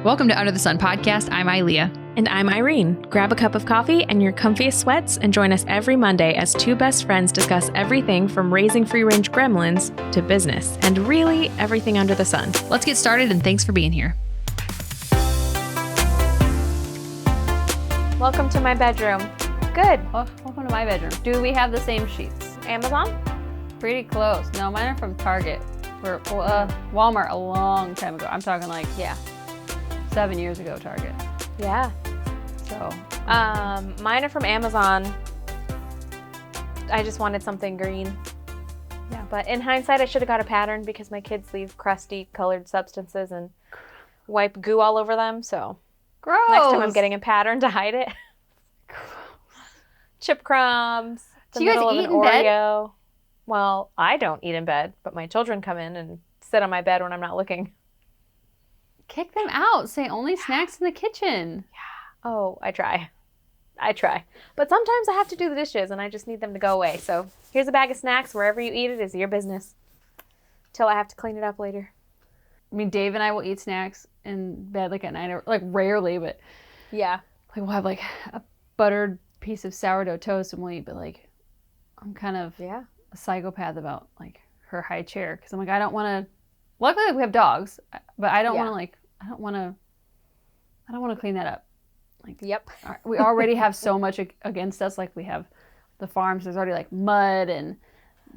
Welcome to Under the Sun podcast. I'm Aileeah. And I'm Irene. Grab a cup of coffee and your comfiest sweats and join us every Monday as two best friends discuss everything from raising free-range gremlins to business and really everything under the sun. Let's get started, and thanks for being here. Welcome to my bedroom. Good. Welcome to my bedroom. Do we have the same sheets? Amazon? Pretty close. No, mine are from Target or Walmart a long time ago. I'm talking like, 7 years ago, Target. Yeah. So, mine are from Amazon. I just wanted something green. Yeah. But in hindsight, I should have got a pattern because my kids leave crusty colored substances and wipe goo all over them. So gross. next time I'm getting a pattern to hide it. Chip crumbs. Do you guys eat in bed? Oreo. Well, I don't eat in bed, but my children come in and sit on my bed when I'm not looking. Kick them out. Say only snacks in the kitchen. Yeah. Oh, I try. But sometimes I have to do the dishes and I just need them to go away. So here's a bag of snacks. Wherever you eat it is your business. Till I have to clean it up later. I mean, Dave and I will eat snacks in bed like at night, or like rarely, but yeah. Like we'll have like a buttered piece of sourdough toast and we'll eat, but like I'm kind of a psychopath about like her high chair because I'm like, I don't want to. Luckily, we have dogs, but I don't want to I don't want to clean that up. Like, yep. We already have so much against us. Like we have the farms. There's already like mud and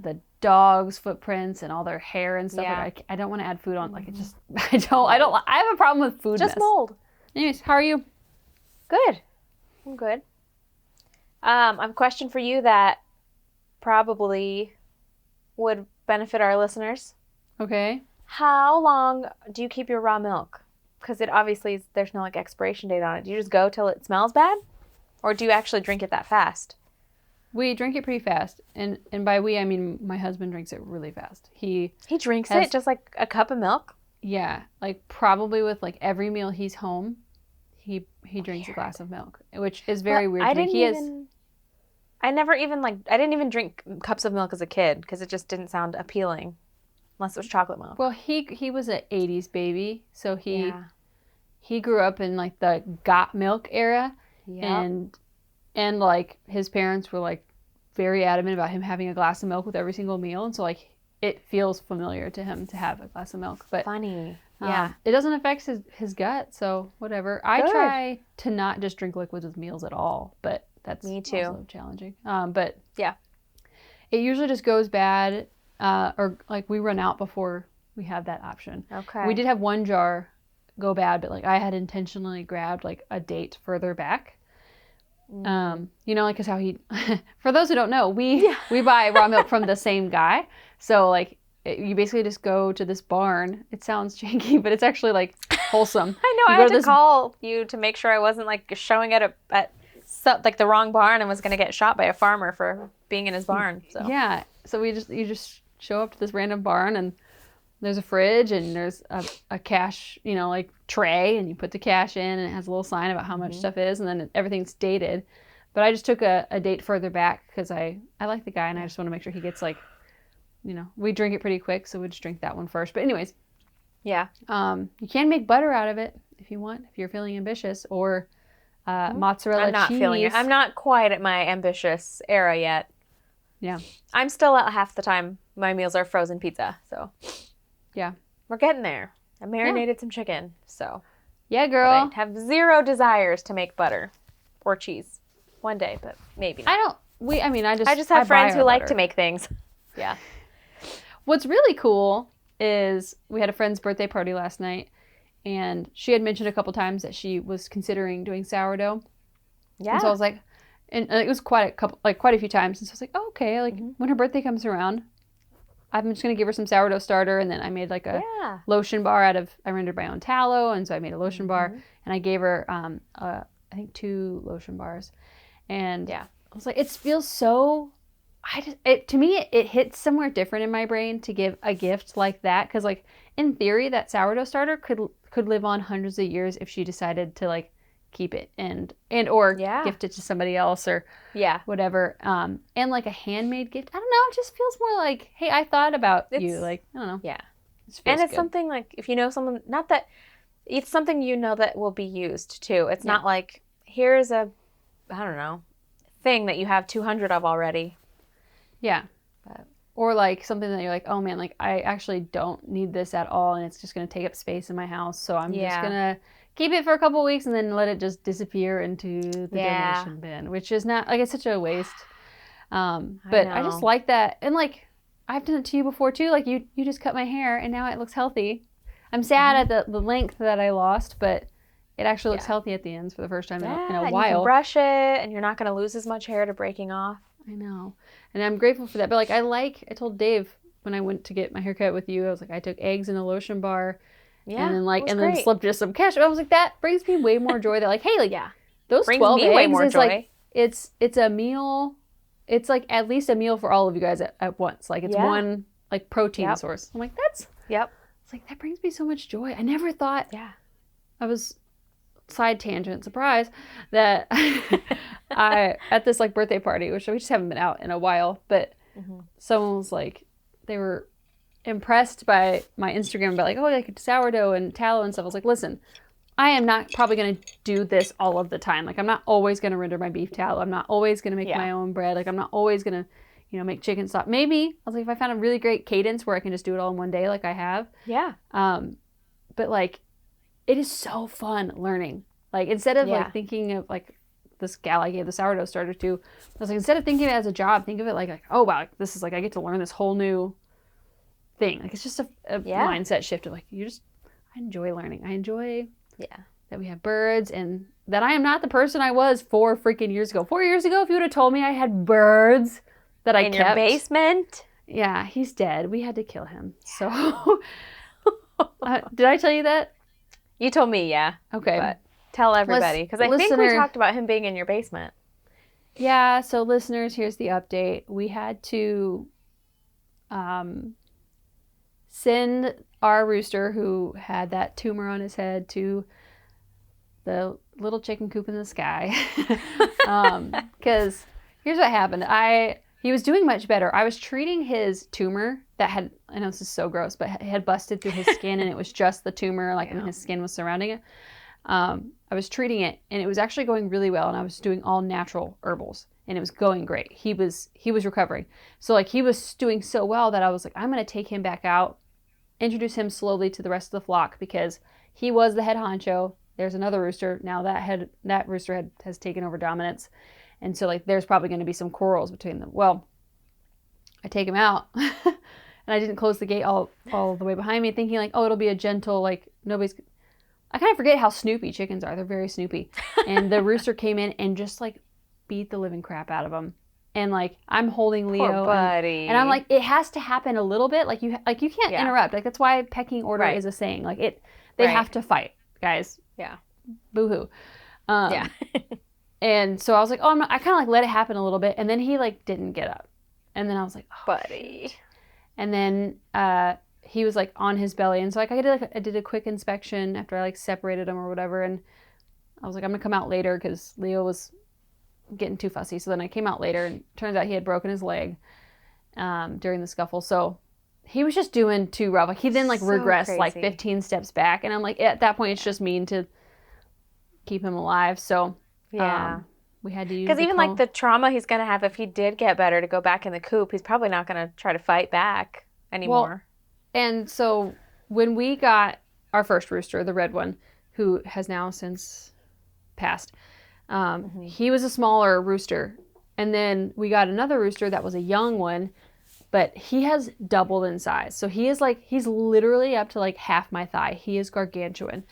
the dogs' footprints and all their hair and stuff. Yeah. Like I don't want to add food on. Like it just, I have a problem with food. Just mess. mold. Anyways, how are you? Good. I'm good. I have a question for you that probably would benefit our listeners. Okay. How long do you keep your raw milk? Because it obviously there's no like expiration date on it. Do you just go till it smells bad, or do you actually drink it that fast? We drink it pretty fast, and by we I mean my husband drinks it really fast. He drinks it just like a cup of milk. Yeah, like probably with like every meal he's home, he drinks a glass of milk, which is very weird. I didn't even drink cups of milk as a kid because it just didn't sound appealing. Unless it was chocolate milk. Well, he was an 80s baby, so he grew up in like the got milk era, and like his parents were like very adamant about him having a glass of milk with every single meal, and so like it feels familiar to him to have a glass of milk. But funny, it doesn't affect his gut, so whatever. I try to not just drink liquids with meals at all, but that's me too. Also challenging. But yeah, it usually just goes bad. Or like we run out before we have that option. Okay. We did have one jar go bad, but like I had intentionally grabbed like a date further back. Like cause how he, for those who don't know, we buy raw milk from the same guy. So like you basically just go to this barn. It sounds janky, but it's actually like wholesome. I know. I had to call you to make sure I wasn't like showing at like the wrong barn and was going to get shot by a farmer for being in his barn. So yeah. So you just show up to this random barn and there's a fridge and there's a cash, like tray, and you put the cash in and it has a little sign about how much stuff is, and then everything's dated. But I just took a date further back because I like the guy and I just want to make sure he gets like, we drink it pretty quick, so we just drink that one first. But anyways, you can make butter out of it if you want, if you're feeling ambitious, or mozzarella cheese. I'm not quite at my ambitious era yet. Yeah. I'm still at half the time my meals are frozen pizza, so. Yeah. We're getting there. I marinated some chicken, so. Yeah, girl. But I have zero desires to make butter or cheese one day, but maybe not. I just have friends who like to make things. Yeah. What's really cool is we had a friend's birthday party last night, and she had mentioned a couple times that she was considering doing sourdough. Yeah. And so I was like, and it was quite a few times. And so I was like, oh, okay, like when her birthday comes around, I'm just going to give her some sourdough starter. And then I made like a lotion bar I rendered my own tallow. And so I made a lotion bar, and I gave her, I think 2 lotion bars. And I was like, it feels so, to me, it hits somewhere different in my brain to give a gift like that. Cause like in theory, that sourdough starter could live on hundreds of years if she decided to like keep it and or gift it to somebody else or whatever. And like a handmade gift, I don't know, it just feels more like, hey, I thought about you. Like, I don't know. Yeah. And it's something like, if you know someone, not that It's something that will be used too. It's not like, here's a, I don't know, thing that you have 200 of already. Yeah. Or like something that you're like, oh man, like I actually don't need this at all, and it's just going to take up space in my house, so I'm just going to keep it for a couple weeks and then let it just disappear into the donation bin, which is not, like, it's such a waste. But I just like that. And like, I've done it to you before too. Like you just cut my hair and now it looks healthy. I'm sad at the length that I lost, but it actually looks healthy at the ends for the first time in a while. You can brush it and you're not going to lose as much hair to breaking off. I know. And I'm grateful for that. But like, I told Dave when I went to get my haircut with you, I was like, I took eggs in a lotion bar. Yeah. And then then slipped just some cash. I was like, that brings me way more joy. That like, hey, like, those brings 12 eggs way more is joy. Like, it's a meal. It's like at least a meal for all of you guys at once. Like it's one like protein source. I'm like, that's it's like that brings me so much joy. I never thought I was side tangent, surprise, that I at this like birthday party, which we just haven't been out in a while, but someone was like, they were impressed by my Instagram about like, oh, like sourdough and tallow and stuff. I was like, listen, I am not probably going to do this all of the time. Like, I'm not always going to render my beef tallow. I'm not always going to make my own bread. Like, I'm not always going to, make chicken stock. Maybe, I was like, if I found a really great cadence where I can just do it all in one day like I have. Yeah. But, like, it is so fun learning. Like, instead of, like, thinking of, like, this gal I gave the sourdough starter to, I was like, instead of thinking of it as a job, think of it like oh, wow, this is, like, I get to learn this whole new thing. Like, it's just a mindset shift of, like, I enjoy learning. I enjoy... that we have birds, and that I am not the person I was 4 freaking years ago. 4 years ago, if you would have told me I had birds that I kept. In your basement? Yeah, he's dead. We had to kill him. So, did I tell you that? You told me, yeah. Okay. But tell everybody, because I think we talked about him being in your basement. Yeah, so listeners, here's the update. We had to send our rooster, who had that tumor on his head, to the little chicken coop in the sky. Because here's what happened. He was doing much better. I was treating his tumor that had, I know this is so gross, but it had busted through his skin, and it was just the tumor, like, and his skin was surrounding it. I was treating it, and it was actually going really well, and I was doing all natural herbals, and it was going great. He was recovering. So, like, he was doing so well that I was like, I'm going to take him back out, introduce him slowly to the rest of the flock, because he was the head honcho. There's another rooster now. That rooster has taken over dominance, and so like there's probably going to be some quarrels between them. Well, I take him out, and I didn't close the gate all the way behind me, thinking like, oh, it'll be a gentle, like, nobody's. I kind of forget how snoopy chickens are. They're very snoopy, and the rooster came in and just like beat the living crap out of him. And like I'm holding Leo, poor buddy, and I'm like, it has to happen a little bit. Like you can't interrupt. Like that's why pecking order is a saying. Like they have to fight, guys. Yeah, boo-hoo. And so I was like, oh, I kind of like let it happen a little bit, and then he like didn't get up, and then I was like, oh, buddy. Shit. And then he was like on his belly, and so like I did a quick inspection after I like separated him or whatever, and I was like, I'm gonna come out later because Leo was getting too fussy. So then I came out later, and turns out he had broken his leg during the scuffle. So he was just doing too rough. Like he then like regressed crazy. Like 15 steps back, and I'm like, at that point it's just mean to keep him alive. So we had to use, because even like the trauma he's gonna have if he did get better to go back in the coop, he's probably not gonna try to fight back anymore. Well, and so when we got our first rooster, the red one, who has now since passed, he was a smaller rooster, and then we got another rooster that was a young one, but he has doubled in size. So he's literally up to like half my thigh. He is gargantuan.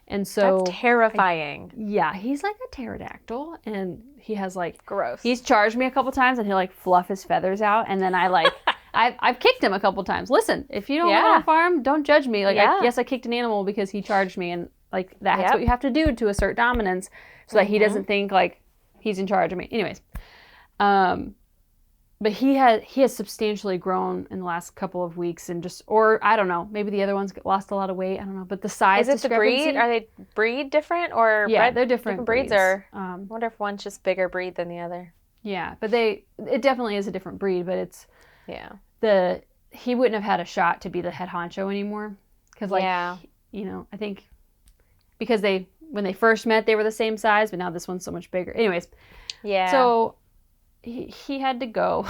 And so that's terrifying. He's like a pterodactyl, and he has like gross. He's charged me a couple times, and he'll like fluff his feathers out, and then I like I've kicked him a couple times. Listen, if you don't live on a farm, don't judge me. Like I kicked an animal because he charged me, and like that's what you have to do to assert dominance, so that he doesn't think like he's in charge of me. Anyways, but he has substantially grown in the last couple of weeks, and or I don't know, maybe the other ones lost a lot of weight. I don't know, but the size. Is it the breed? Are they breed different or? Yeah, they're different breeds. Or I wonder if one's just bigger breed than the other. Yeah, but it definitely is a different breed, but it's he wouldn't have had a shot to be the head honcho anymore, because like I think because when they first met, they were the same size, but now this one's so much bigger. Anyways. Yeah. So he had to go.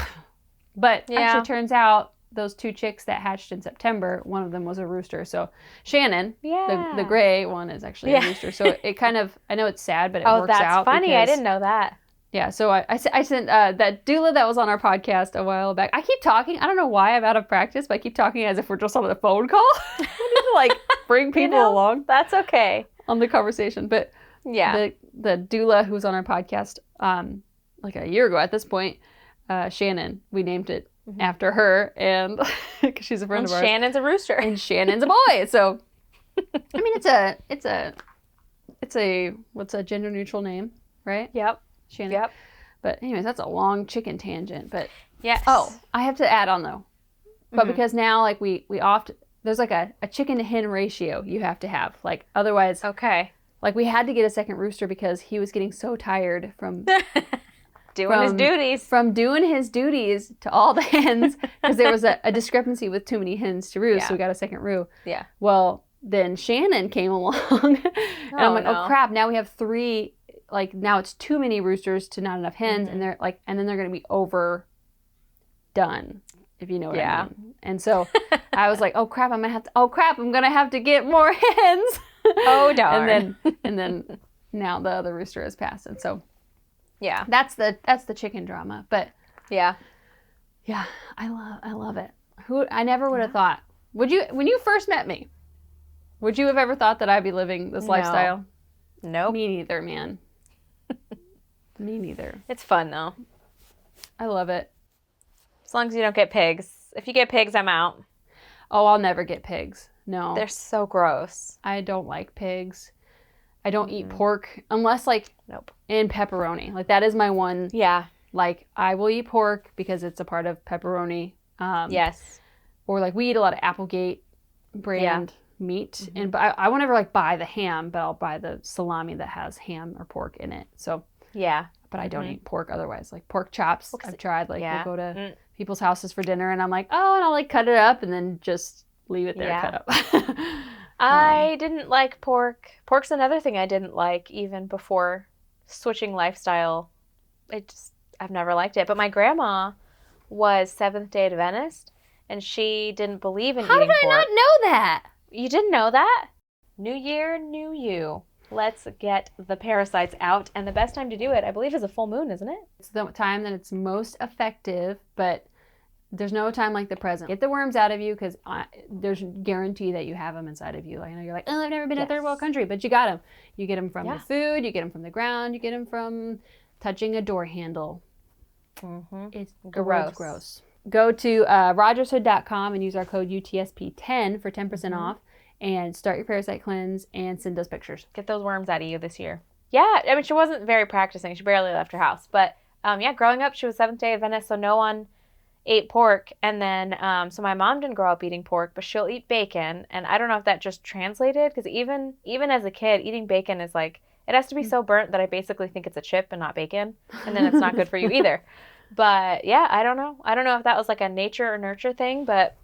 But actually turns out those 2 chicks that hatched in September, one of them was a rooster. So Shannon, the gray one, is actually a rooster. So it kind of, I know it's sad, but it works out. Oh, that's funny. I didn't know that. Yeah, so I sent that doula that was on our podcast a while back. I keep talking. I don't know why I'm out of practice, but I keep talking as if we're just on a phone call. I need to like bring people along. That's okay. On the conversation. But the doula who was on our podcast like a year ago at this point, Shannon, we named it after her, and because she's a friend of ours. Shannon's a rooster. And Shannon's a boy. So, I mean, it's a what's a gender neutral name, right? Yep. Shannon. Yep. But anyways, that's a long chicken tangent. But yes. Oh, I have to add on though. But because now like we often there's like a chicken to hen ratio you have to have. Like otherwise like we had to get a second rooster because he was getting so tired from doing his duties to all the hens because there was a discrepancy with too many hens to roost, so we got a second roo. Yeah. Well, then Shannon came along and I'm like, oh crap, now we have 3. Like now it's too many roosters to not enough hens, and they're like, and then they're gonna be overdone, if you know what I mean. And so I was like, oh crap, I'm gonna have to get more hens. Oh darn. and then now the other rooster has passed, and so that's the chicken drama. But yeah, I love it. I never would have thought. Would you, when you first met me, would you have ever thought that I'd be living this lifestyle? Nope. Me neither, man. Me neither. It's fun though. I love it. As long as you don't get pigs. If you get pigs, I'm out. Oh, I'll never get pigs. No. They're so gross. I don't like pigs. I don't eat pork unless like in pepperoni. Like that is my one. Yeah. Like I will eat pork because it's a part of pepperoni. Yes. Or like we eat a lot of Applegate brand meat, but I won't ever like buy the ham, but I'll buy the salami that has ham or pork in it. So but I don't eat pork otherwise. Like pork chops, I've tried. Like we'll go to people's houses for dinner, and I'm like, oh, and I'll like cut it up and then just leave it there cut up. I didn't like pork. Pork's another thing I didn't like even before switching lifestyle. I've never liked it. But my grandma was Seventh-day Adventist, and she didn't believe in eating pork. How did I not know that? You didn't know that? New year, new you. Let's get the parasites out. And the best time to do it, I believe, is a full moon, isn't it? It's the time that it's most effective, but there's no time like the present. Get the worms out of you because there's guarantee that you have them inside of you. I know you're like, oh, I've never been to a third world country, but you got them. You get them from the food, you get them from the ground, you get them from touching a door handle. It's gross. Go to rogershood.com and use our code UTSP10 for 10% off and start your parasite cleanse and send us pictures. Get those worms out of you this year. Yeah, I mean, she wasn't very practicing. She barely left her house. But growing up, she was Seventh-day Adventist, so no one ate pork. And then, so my mom didn't grow up eating pork, but she'll eat bacon. And I don't know if that just translated, because even as a kid, eating bacon is like, it has to be so burnt that I basically think it's a chip and not bacon. And then it's not good for you either. But yeah, I don't know. I don't know if that was like a nature or nurture thing, but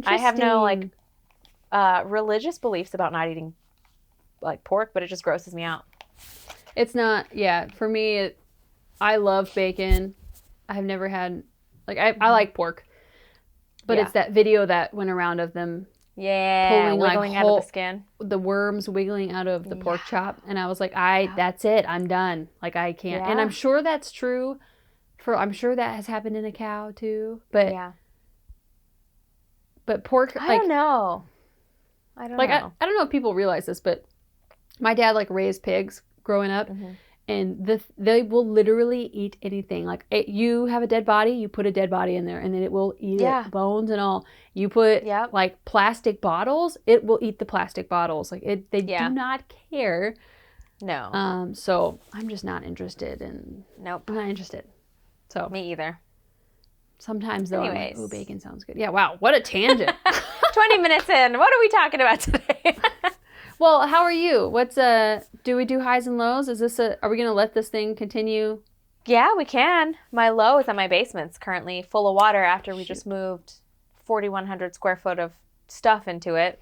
I have no like religious beliefs about not eating like pork, but it just grosses me out. It's not, for me, I love bacon. I've never had, like, I like pork, but it's that video that went around of them pulling, wiggling out of the skin. The worms wiggling out of the pork chop. And I was like, that's it. I'm done. Like, I can't. And I'm sure that's true. I'm sure that has happened in a cow too, but pork. I don't know. I don't know. I don't know if people realize this, but my dad like raised pigs growing up, and they will literally eat anything. Like you have a dead body, you put a dead body in there, and then it will eat it, bones and all. You put like plastic bottles, it will eat the plastic bottles. Like they do not care. No. So I'm just not interested in. Nope. I'm not interested. So me either. Sometimes though, I'm like, ooh, bacon sounds good. Yeah, wow, what a tangent. 20 minutes in, what are we talking about today? Well, how are you? What's do we do highs and lows? Are we gonna let this thing continue? Yeah, we can. My low is that my basement's currently full of water after we just moved 4,100 square foot of stuff into it.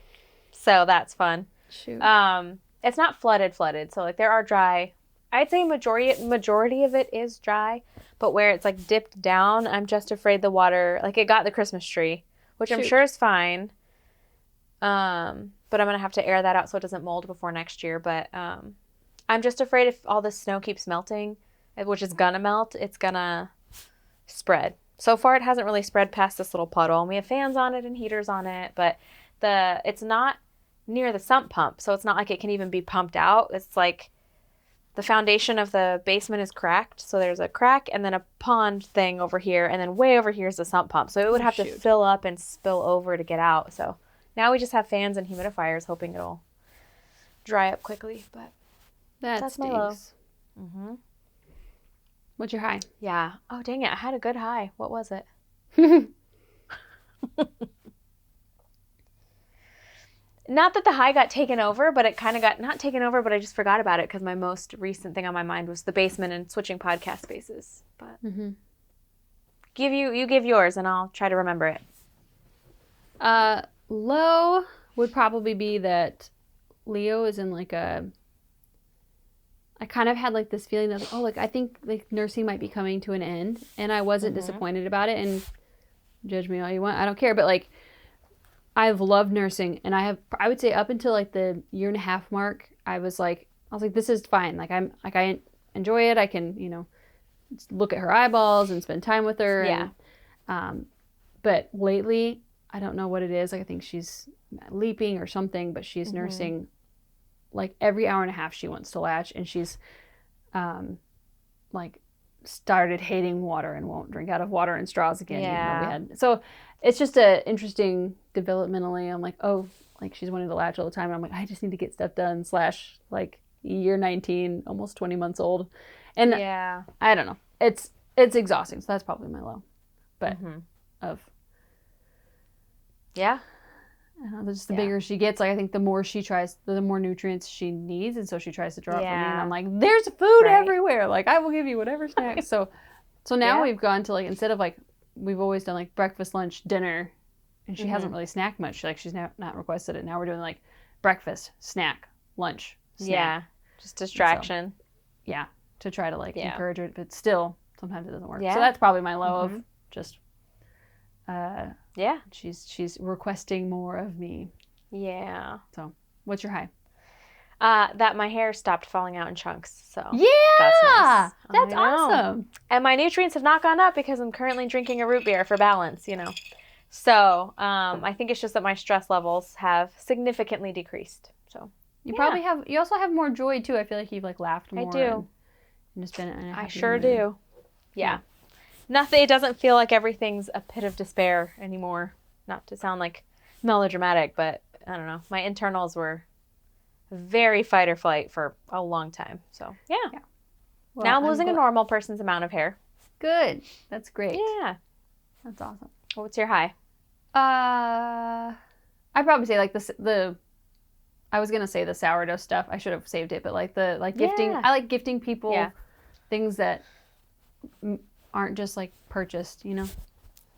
So that's fun. Shoot. it's not flooded. So like there are dry. I'd say majority of it is dry, but where it's like dipped down, I'm just afraid the water, like it got the Christmas tree, which I'm sure is fine. But I'm gonna have to air that out so it doesn't mold before next year. But I'm just afraid if all the snow keeps melting, which is gonna melt, it's gonna spread. So far, it hasn't really spread past this little puddle, and we have fans on it and heaters on it, but it's not near the sump pump, so it's not like it can even be pumped out. It's like the foundation of the basement is cracked, so there's a crack and then a pond thing over here, and then way over here is the sump pump, so it would have to fill up and spill over to get out. So now we just have fans and humidifiers, hoping it'll dry up quickly, but that's my low. Mm-hmm. What's your high? Yeah. Oh, dang it. I had a good high. What was it? Not that the high got taken over, but it kind of got not taken over, but I just forgot about it because my most recent thing on my mind was the basement and switching podcast spaces. But you give yours and I'll try to remember it. Low would probably be that Leo is in like I kind of had like this feeling that, oh, like I think like nursing might be coming to an end, and I wasn't disappointed about it, and judge me all you want, I don't care, but like I've loved nursing, and I would say up until like the 1.5 year mark, I was like, this is fine. Like I enjoy it. I can, look at her eyeballs and spend time with her. Yeah. And, but lately, I don't know what it is. Like I think she's leaping or something, but she's nursing like every 1.5 hours she wants to latch, and she's like started hating water and won't drink out of water and straws again. Yeah. So it's just a interesting developmentally. I'm like, oh, like she's wanting to latch all the time. And I'm like, I just need to get stuff done / like year 19, almost 20 months old. And yeah, I don't know. It's exhausting. So that's probably my low. But yeah. I don't know, just the bigger she gets, like I think the more she tries, the more nutrients she needs, and so she tries to draw it from me. And I'm like, there's food everywhere. Like I will give you whatever snacks. So now we've gone to like, instead of like, we've always done like breakfast, lunch, dinner, and she hasn't really snacked much. Like she's not requested it. Now we're doing like breakfast, snack, lunch, snack. Yeah, just distraction. So, to try to like encourage her, but still sometimes it doesn't work. Yeah. So that's probably my low of just. Yeah. She's requesting more of me. Yeah. So, what's your high? That my hair stopped falling out in chunks. So yeah, that's nice. That's awesome. And my nutrients have not gone up because I'm currently drinking a root beer for balance. So I think it's just that my stress levels have significantly decreased. So you probably have. You also have more joy too. I feel like you've like laughed more. I do. And just been. I sure do. Yeah. Nothing. It doesn't feel like everything's a pit of despair anymore. Not to sound like melodramatic, but I don't know. My internals were very fight or flight for a long time. So yeah. Well, now I'm losing a normal person's amount of hair. Good. That's great. Yeah. That's awesome. What's your high? I'd probably say like I was gonna say the sourdough stuff. I should have saved it, but like gifting. I like gifting people things that aren't just like purchased,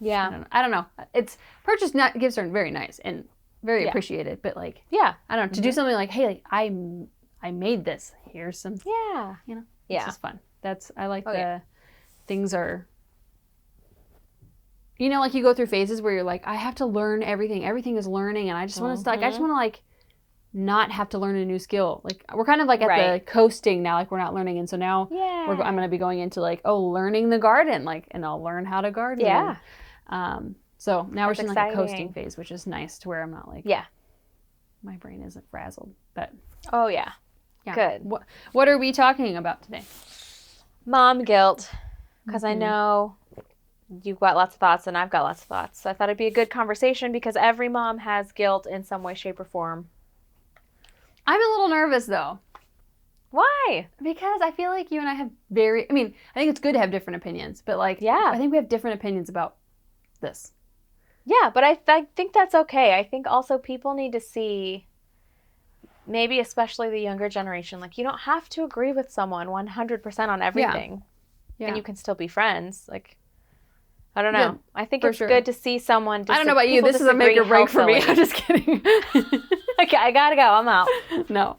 Yeah. I don't know. It's purchased gifts are very nice and very appreciated, but like I don't know, to do something like, hey, like I made this. Here's some This is fun. I like things are like you go through phases where you're like, I have to learn everything. Everything is learning, and I just want to I just want to like not have to learn a new skill. Like we're kind of like at the coasting now, like we're not learning, and so now I'm going to be going into like learning the garden, like, and I'll learn how to garden. Yeah. So now we're just in like a coasting phase, which is nice to where I'm not like my brain isn't frazzled. But good. What are we talking about today? Mom guilt, because I know you've got lots of thoughts and I've got lots of thoughts. So I thought it'd be a good conversation because every mom has guilt in some way, shape, or form. I'm a little nervous though. Why? Because I feel like you and I have I think it's good to have different opinions, but like, I think we have different opinions about this. Yeah, but I think that's okay. I think also people need to see, maybe especially the younger generation, like you don't have to agree with someone 100% on everything. Yeah. And you can still be friends. Like, I don't know. Yeah, I think it's good to see someone. I don't know about you. This is a make or break for me. I'm just kidding. Okay, I gotta go. I'm out. No.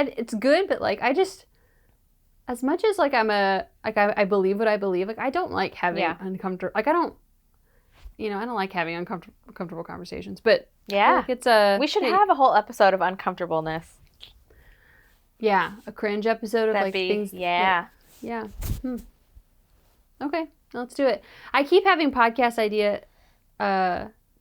it's good, but like I just, as much as like I believe what I believe, like I don't like having uncomfortable, like I don't like having uncomfortable conversations, but yeah, like we should have a whole episode of uncomfortableness. Yeah, a cringe episode of That'd like be, things. Yeah. Okay, let's do it. I keep having podcast idea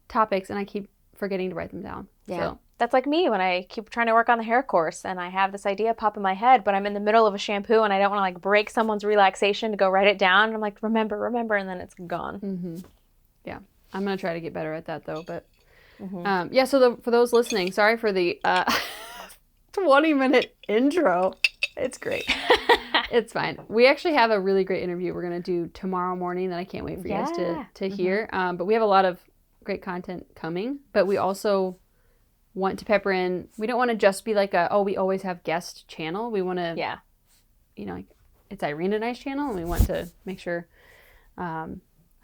topics, and I keep forgetting to write them down. Yeah. So. That's like me when I keep trying to work on the hair course and I have this idea pop in my head, but I'm in the middle of a shampoo and I don't want to like break someone's relaxation to go write it down. I'm like, remember, and then it's gone. Mm-hmm. Yeah. I'm going to try to get better at that though. But so for those listening, sorry for the 20-minute intro. It's great. It's fine. We actually have a really great interview we're going to do tomorrow morning that I can't wait for you guys to hear. But we have a lot of great content coming, but we also want to pepper in. We don't want to just be like we always have guest channel. We want to, it's Irene and Aileeah's channel, and we want to make sure, I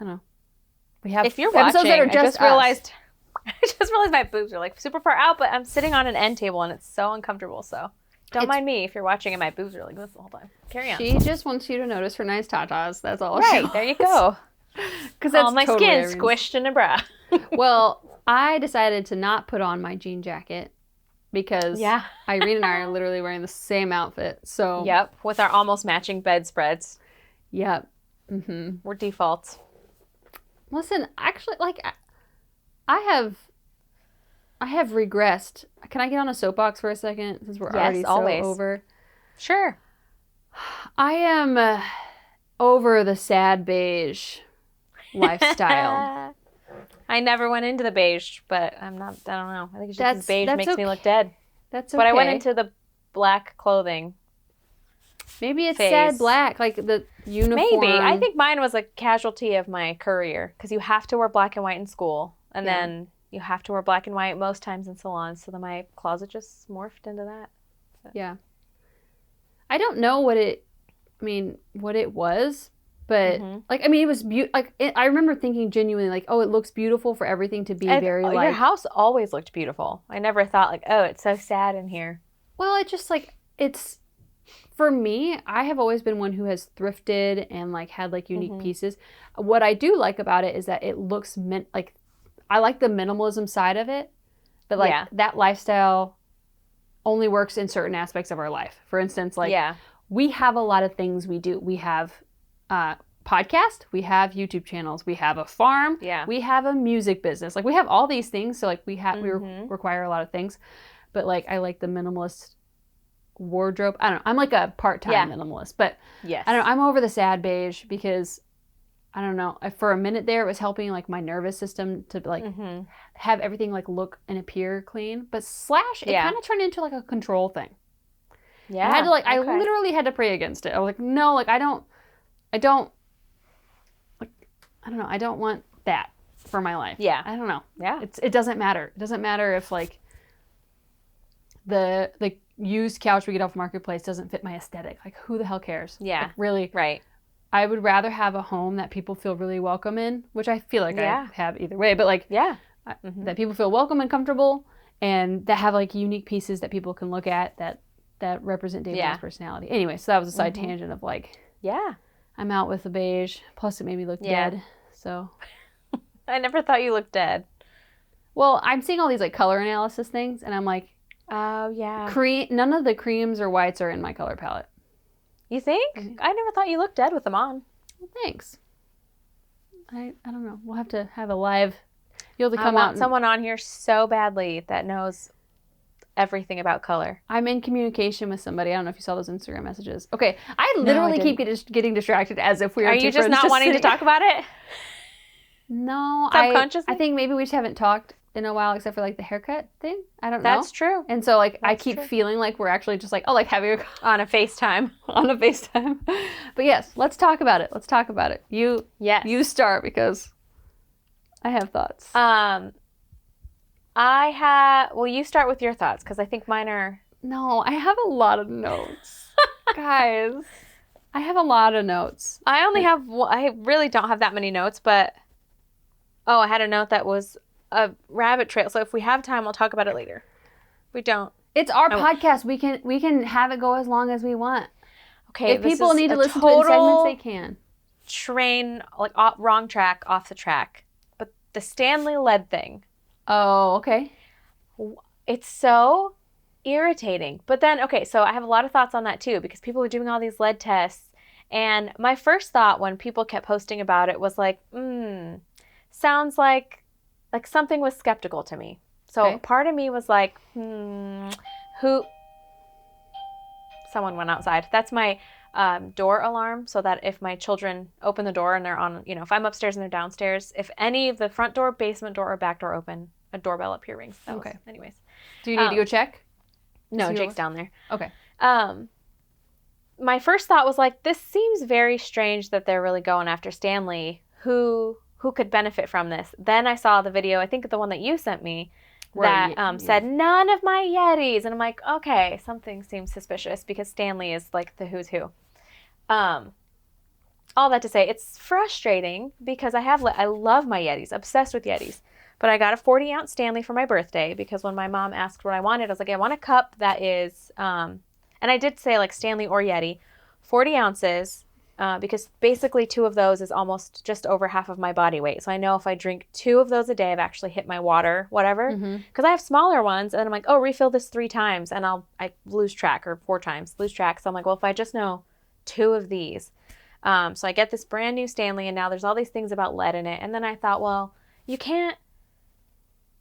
don't know, we have. If you're watching, that are just I just realized my boobs are like super far out, but I'm sitting on an end table and it's so uncomfortable. So don't mind me if you're watching and my boobs are like this the whole time. Carry on. She just wants you to notice her nice tatas. That's all. Right there, you go. Because that's all my totally skin Irene's. Squished in a bra. Well, I decided to not put on my jean jacket because Irene and I are literally wearing the same outfit. So yep, with our almost matching bedspreads. Yep. Mm-hmm. We're defaults. Listen, actually, like I have regressed. Can I get on a soapbox for a second since we're already so over? Sure. I am over the sad beige lifestyle. I never went into the beige, but I don't know. I think it's just beige makes me look dead. That's okay. But I went into the black clothing. Maybe it's sad black, like the uniform. Maybe. I think mine was a casualty of my career because you have to wear black and white in school. And then you have to wear black and white most times in salons. So then my closet just morphed into that. So. Yeah. I don't know what it was. But it was beautiful. I remember thinking genuinely, like, oh, it looks beautiful for everything to be very like. Your house always looked beautiful. I never thought like, oh, it's so sad in here. Well, it's just like it's for me. I have always been one who has thrifted and like had like unique pieces. What I do like about it is that it looks like I like the minimalism side of it, but like that lifestyle only works in certain aspects of our life. For instance, like we have a lot of things we do. We have podcast, we have YouTube channels, we have a farm, we have a music business. Like we have all these things, so like we require a lot of things. But like I like the minimalist wardrobe. I don't know. I'm like a part-time minimalist, but I don't know. I'm over the sad beige because I don't know. For a minute there, it was helping like my nervous system to like have everything like look and appear clean. But it kind of turned into like a control thing. Yeah, I had to I literally had to pray against it. I was like, no, like I don't know. I don't want that for my life. Yeah. I don't know. Yeah. It doesn't matter. It doesn't matter if like the used couch we get off Marketplace doesn't fit my aesthetic. Like who the hell cares? Yeah. Like, really. Right. I would rather have a home that people feel really welcome in, which I feel like I have either way, but like that people feel welcome and comfortable and that have like unique pieces that people can look at that represent David's personality. Anyway, so that was a side tangent of like I'm out with the beige. Plus, it made me look dead. So, I never thought you looked dead. Well, I'm seeing all these like color analysis things, and I'm like, oh yeah, none of the creams or whites are in my color palette. You think? I never thought you looked dead with them on. Well, thanks. I don't know. We'll have to have a live. You'll have to come out. I want someone on here so badly that knows everything about color. I'm in communication with somebody. I don't know if you saw those Instagram messages. Okay, I literally keep getting distracted as if we are. Are you just not wanting to talk about it? No, subconsciously. I think maybe we just haven't talked in a while, except for like the haircut thing. I don't know. That's true. And so like I keep feeling like we're actually just like having a on a FaceTime. But yes, let's talk about it. You start because I have thoughts. You start with your thoughts because I think mine are. No, I have a lot of notes, guys. I have a lot of notes. I really don't have that many notes, but I had a note that was a rabbit trail. So if we have time, we'll talk about it later. If we don't. It's our podcast. We can have it go as long as we want. Okay, if people need to listen to it in segments, they can. Train wrong track, off the track. But the Stanley lead thing. Oh, okay. It's so irritating. But then, okay, so I have a lot of thoughts on that too, because people are doing all these lead tests. And my first thought when people kept posting about it was like, sounds like something was skeptical to me. So part of me was like, who? Someone went outside. That's my door alarm, so that if my children open the door and they're on, if I'm upstairs and they're downstairs, if any of the front door, basement door, or back door open, a doorbell up here rings. Anyways. Do you need to go check? No, Jake's down there. Okay. My first thought was like, this seems very strange that they're really going after Stanley. Who could benefit from this? Then I saw the video, I think the one that you sent me, that said, none of my Yetis. And I'm like, okay, something seems suspicious because Stanley is like the who's who. All that to say, it's frustrating because I love my Yetis, obsessed with Yetis. But I got a 40-ounce Stanley for my birthday because when my mom asked what I wanted, I was like, I want a cup that is, and I did say like Stanley or Yeti, 40 ounces, because basically 2 of those is almost just over half of my body weight. So I know if I drink 2 of those a day, I've actually hit my water, whatever. Because I have smaller ones, and I'm like, oh, refill this 3 times, and I lose track, or 4 times, lose track. So I'm like, well, if I just know 2 of these. So I get this brand new Stanley, and now there's all these things about lead in it. And then I thought, well, you can't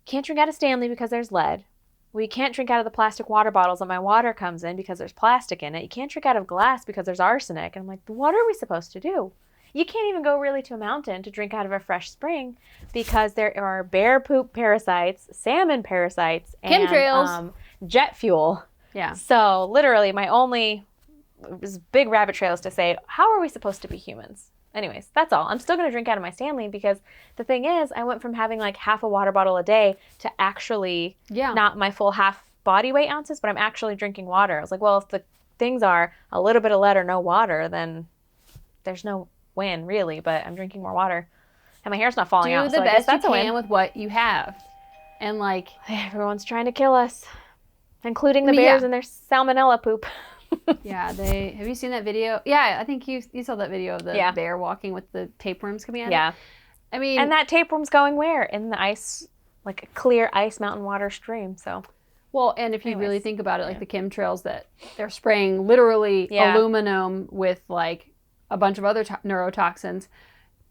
drink out of Stanley because there's lead. We can't drink out of the plastic water bottles that my water comes in because there's plastic in it. You can't drink out of glass because there's arsenic. And I'm like, what are we supposed to do? You can't even go really to a mountain to drink out of a fresh spring because there are bear poop parasites, salmon parasites, and chemtrails, jet fuel. Yeah. So literally my only big rabbit trail is to say, how are we supposed to be humans? Anyways, that's all. I'm still going to drink out of my Stanley because the thing is, I went from having like half a water bottle a day to actually not my full half body weight ounces, but I'm actually drinking water. I was like, well, if the things are a little bit of lead or no water, then there's no win really, but I'm drinking more water and my hair's not falling out. Do the best you can with what you have. And like, everyone's trying to kill us, including the bears and their salmonella poop. Yeah, have you seen that video? Yeah, I think you saw that video of the bear walking with the tapeworms coming out. Yeah. I mean, and that tapeworm's going where? In the ice, like a clear ice mountain water stream. So, well, and if you really think about it, like the chemtrails that they're spraying literally aluminum with like a bunch of other neurotoxins.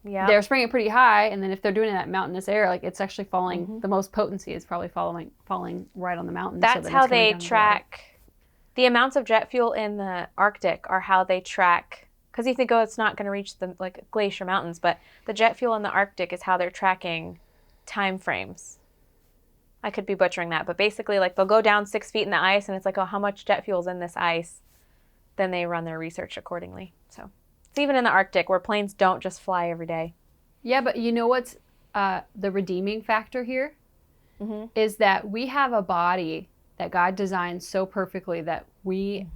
Yeah. They're spraying it pretty high, and then if they're doing it at mountainous air, like it's actually falling. The most potency is probably falling right on the mountain. That's how they track. The amounts of jet fuel in the Arctic are how they track, because you think, oh, it's not going to reach the glacier mountains, but the jet fuel in the Arctic is how they're tracking time frames. I could be butchering that, but basically, like they'll go down 6 feet in the ice, and it's like, oh, how much jet fuel is in this ice? Then they run their research accordingly. So it's even in the Arctic where planes don't just fly every day. Yeah, but you know what's the redeeming factor here? Is that we have a body that God designed so perfectly that we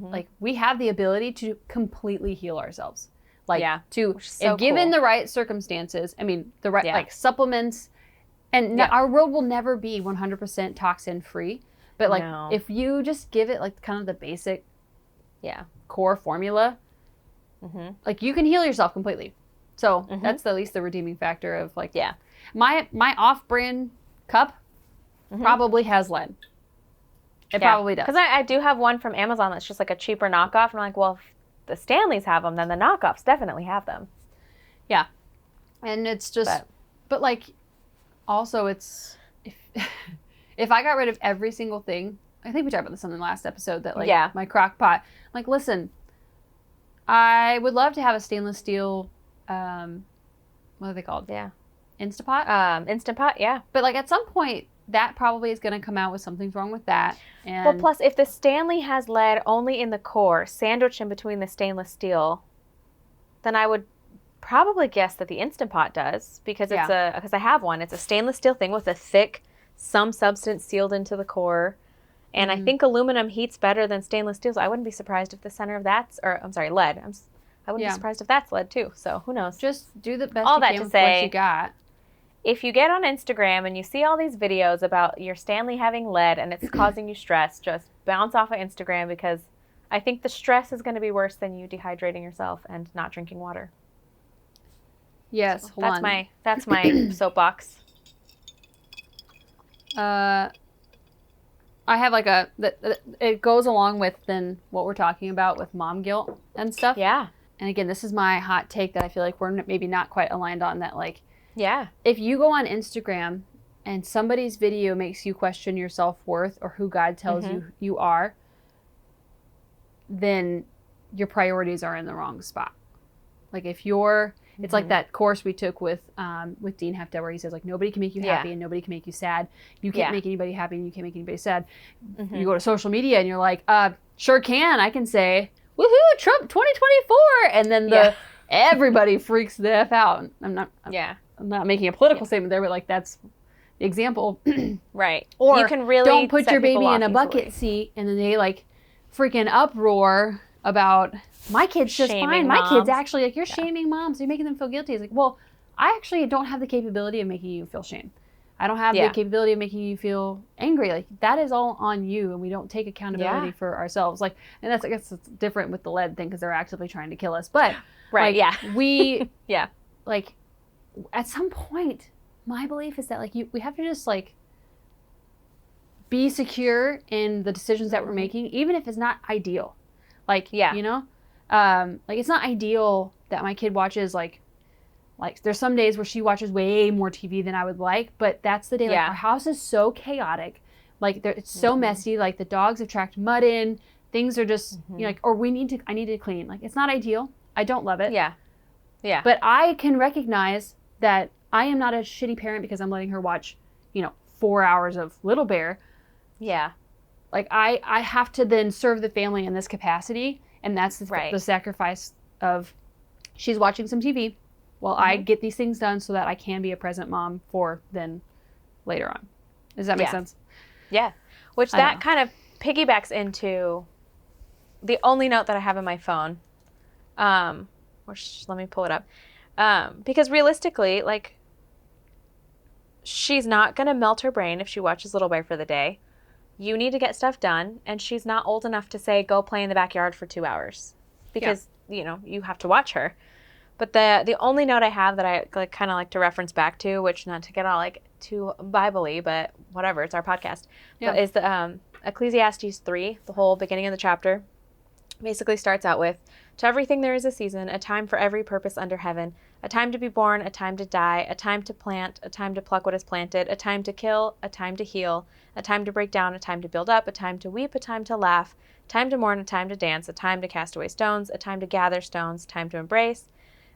have the ability to completely heal ourselves. If given the right circumstances, I mean, the right like supplements, and our world will never be 100% toxin free, but like if you just give it like kind of the basic core formula, like you can heal yourself completely. So that's at least the redeeming factor of like my off-brand cup probably has lead. It probably does. Because I do have one from Amazon that's just like a cheaper knockoff. And I'm like, well, if the Stanleys have them, then the knockoffs definitely have them. Yeah. And it's just, but like, also it's, if I got rid of every single thing, I think we talked about this on the last episode, that like my crock pot, like, listen, I would love to have a stainless steel, what are they called? Yeah. Instapot? Instant Pot, yeah. But like at some point, that probably is going to come out with something's wrong with that. And well, plus, if the Stanley has lead only in the core, sandwiched in between the stainless steel, then I would probably guess that the Instant Pot does, because it's because I have one. It's a stainless steel thing with a thick, some substance sealed into the core. And I think aluminum heats better than stainless steel, so I wouldn't be surprised if the center of that's, or I'm sorry, lead. I wouldn't be surprised if that's lead too, so who knows. Just do the best you can with what you got. If you get on Instagram and you see all these videos about your Stanley having lead and it's causing you stress, just bounce off of Instagram because I think the stress is going to be worse than you dehydrating yourself and not drinking water. Yes, So hold on. That's my soapbox. I have like it goes along with then what we're talking about with mom guilt and stuff. Yeah. And again, this is my hot take that I feel like we're maybe not quite aligned on, that like, yeah, if you go on Instagram and somebody's video makes you question your self-worth or who God tells you are, then your priorities are in the wrong spot. Like if you're, it's like that course we took with Dean Hefta where he says like, nobody can make you happy and nobody can make you sad. You can't make anybody happy and you can't make anybody sad. You go to social media and you're like, sure can. I can say, woohoo, Trump 2024. And then everybody freaks the F out. I'm not making a political statement there, but like that's the example. Right. Or you can really don't put your baby in a easily. bucket seat, and then they like freaking uproar about my kid's just Shaming fine. moms. My kid's actually like, you're shaming moms. You're making them feel guilty. It's like, well, I actually don't have the capability of making you feel shame. I don't have the capability of making you feel angry. Like that is all on you, and we don't take accountability for ourselves. Like, and that's, I guess it's different with the lead thing because they're actively trying to kill us. But we like at some point, my belief is that like we have to just like be secure in the decisions that we're making, even if it's not ideal. Like you know, like it's not ideal that my kid watches like there's some days where she watches way more TV than I would like, but that's the day. Like our house is so chaotic, like it's so messy. Like the dogs have tracked mud in. Things are just you know, like, or I need to clean. Like it's not ideal. I don't love it. Yeah. But I can recognize that I am not a shitty parent because I'm letting her watch, 4 hours of Little Bear. Yeah. Like I have to then serve the family in this capacity, and that's the sacrifice of she's watching some TV. Well, I get these things done so that I can be a present mom for then later on. Does that make sense? Yeah. Which that kind of piggybacks into the only note that I have in my phone. Let me pull it up. Because realistically, like, she's not going to melt her brain if she watches Little Bear for the day. You need to get stuff done, and she's not old enough to say, go play in the backyard for 2 hours. Because, you have to watch her. But the only note I have that I kind of like to reference back to, which not to get all like too Bible-y, but whatever, it's our podcast, but is the Ecclesiastes 3, the whole beginning of the chapter, basically starts out with, to everything there is a season, a time for every purpose under heaven, a time to be born, a time to die, a time to plant, a time to pluck what is planted, a time to kill, a time to heal, a time to break down, a time to build up, a time to weep, a time to laugh, a time to mourn, a time to dance, a time to cast away stones, a time to gather stones, a time to embrace,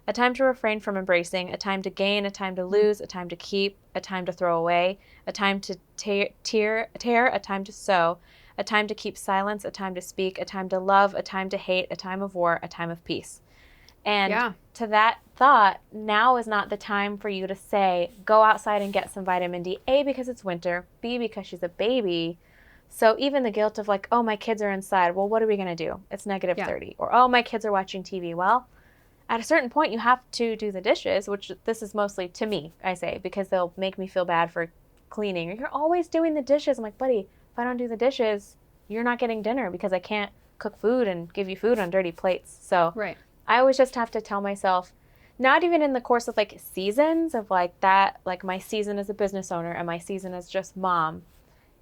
a time to refrain from embracing, a time to gain, a time to lose, a time to keep, a time to throw away, a time to tear, a time to sow, a time to keep silence, a time to speak, a time to love, a time to hate, a time of war, a time of peace. And to that thought, now is not the time for you to say, go outside and get some vitamin D, A, because it's winter, B, because she's a baby. So even the guilt of like, oh, my kids are inside. Well, what are we going to do? It's negative 30. Or, oh, my kids are watching TV. Well, at a certain point, you have to do the dishes, which this is mostly to me, I say, because they'll make me feel bad for cleaning. You're always doing the dishes. I'm like, buddy, if I don't do the dishes, you're not getting dinner because I can't cook food and give you food on dirty plates. So I always just have to tell myself, not even in the course of like seasons of like that, like my season as a business owner and my season as just mom,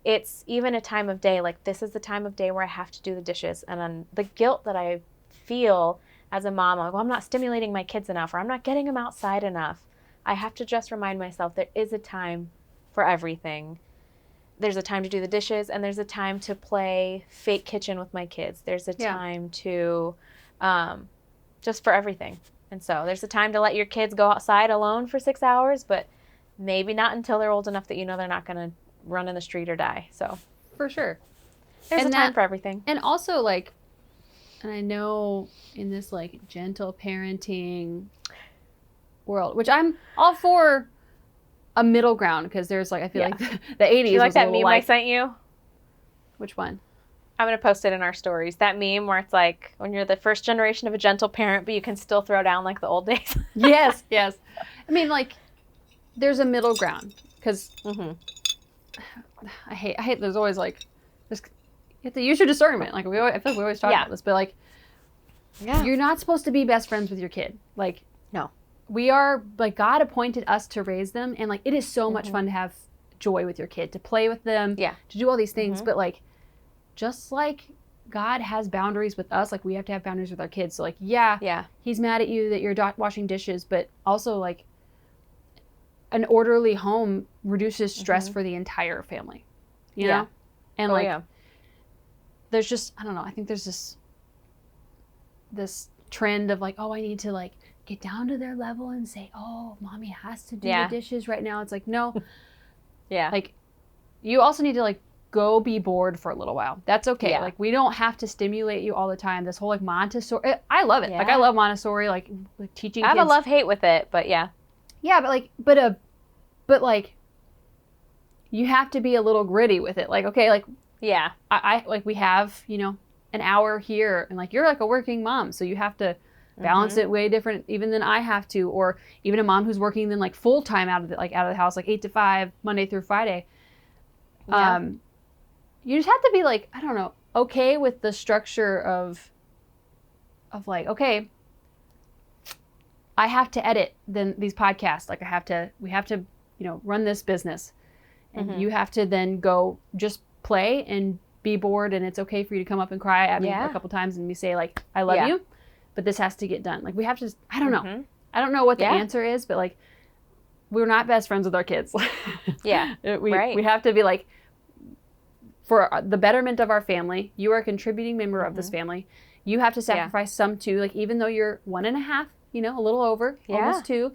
it's even a time of day, like this is the time of day where I have to do the dishes. And then the guilt that I feel as a mom, I'm like, well, I'm not stimulating my kids enough, or I'm not getting them outside enough. I have to just remind myself there is a time for everything. There's a time to do the dishes, and there's a time to play fake kitchen with my kids. There's a time to just for everything. And so there's a time to let your kids go outside alone for 6 hours, but maybe not until they're old enough that they're not going to run in the street or die. So for sure. There's a time for everything. And also like, and I know in this like gentle parenting world, which I'm all for a middle ground, because there's like, I feel like the 80s. You like that meme I sent you? Which one? I'm going to post it in our stories. That meme where it's like when you're the first generation of a gentle parent, but you can still throw down like the old days. Yes. I mean, like, there's a middle ground, because I hate there's always like this. have to use your discernment. Like, I feel like we always talk about this, but like, you're not supposed to be best friends with your kid. Like, no. We are, like, God appointed us to raise them, and like, it is so much fun to have joy with your kid, to play with them, to do all these things, but like, just like God has boundaries with us, like we have to have boundaries with our kids. So like, he's mad at you that you're washing dishes, but also like an orderly home reduces stress for the entire family, you know? And there's just, I don't know, I think there's this trend of like, oh, I need to like get down to their level and say, oh, mommy has to do the dishes right now. It's like, no. Like, you also need to like go be bored for a little while. That's okay. Like, we don't have to stimulate you all the time. This whole like Montessori, I love it. Like, I love Montessori, like teaching kids. I have a love-hate with it, but yeah, but like, you have to be a little gritty with it. Like, okay, like, I like, we have, you know, an hour here, and like, you're like a working mom, so you have to balance it way different even than I have to, or even a mom who's working then like full time out of the house, like 8 to 5 Monday through Friday. You just have to be like, I don't know, okay with the structure of like, okay, I have to edit then these podcasts, like we have to, you know, run this business, and you have to then go just play and be bored, and it's okay for you to come up and cry at me a couple times and me say like, I love you, but this has to get done. Like, we have to, I don't know. I don't know what the answer is, but like, we're not best friends with our kids. We have to be like, for the betterment of our family, you are a contributing member of this family. You have to sacrifice some too. Like, even though you're 1.5, you know, a little over, almost 2.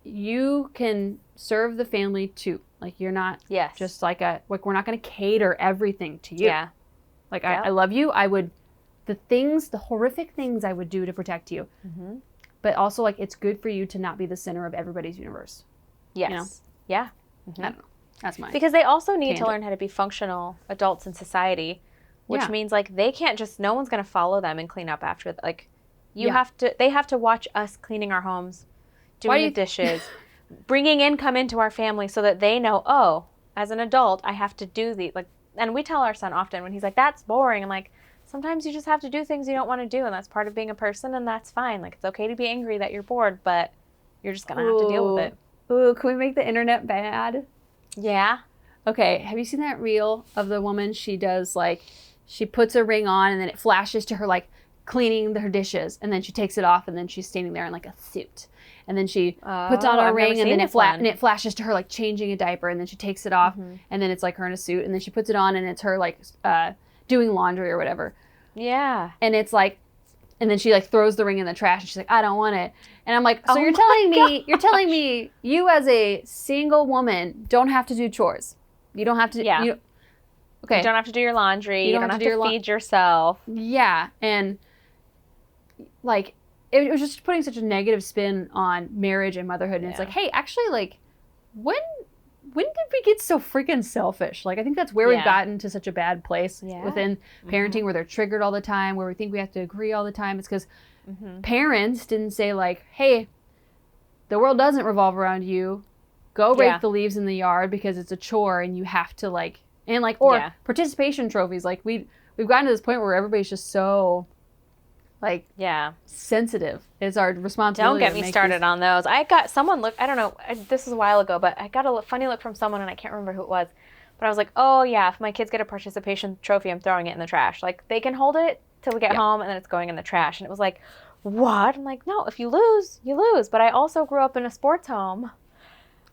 You can serve the family too. Like, you're not just like we're not going to cater everything to you. Like, I love you. I would, the horrific things I would do to protect you. But also, like, it's good for you to not be the center of everybody's universe. You know? I don't know. That's mine. Because they also need to learn how to be functional adults in society, which means like they can't just, no one's going to follow them and clean up after, like, they have to watch us cleaning our homes, doing the dishes, bringing income into our family so that they know, oh, as an adult, I have to do these, like, and we tell our son often when he's like, that's boring. I'm like, sometimes you just have to do things you don't want to do, and that's part of being a person, and that's fine. Like, it's okay to be angry that you're bored, but you're just going to have to deal with it. Ooh, can we make the internet bad? Yeah. Okay, have you seen that reel of the woman? She does, like, she puts a ring on, and then it flashes to her, like, cleaning her dishes, and then she takes it off, and then she's standing there in, like, a suit. And then she puts on a ring, and then it flashes to her, like, changing a diaper, and then she takes it off, and then it's, like, her in a suit, and then she puts it on, and it's her, like, doing laundry or whatever. Yeah. And it's, like, and then she, like, throws the ring in the trash, and she's like, I don't want it. And I'm like, so you're telling me you as a single woman don't have to do chores. You don't have to. Yeah. Okay. You don't have to do your laundry. You don't have to feed yourself. Yeah. And, like, it was just putting such a negative spin on marriage and motherhood. And it's like, hey, actually, like, when did we get so freaking selfish? Like, I think that's where we've gotten to such a bad place within parenting, where they're triggered all the time, where we think we have to agree all the time. It's because parents didn't say, like, hey, the world doesn't revolve around you. Go rake the leaves in the yard because it's a chore and you have to, like, and, like, or participation trophies. Like, we've gotten to this point where everybody's just so, like, sensitive. It's our responsibility. Don't get me started on those. I got someone look, I don't know, this is a while ago, but I got a funny look from someone, and I can't remember who it was. But I was like, oh yeah, if my kids get a participation trophy, I'm throwing it in the trash. Like, they can hold it till we get home, and then it's going in the trash. And it was like, what? I'm like, no, if you lose, you lose. But I also grew up in a sports home.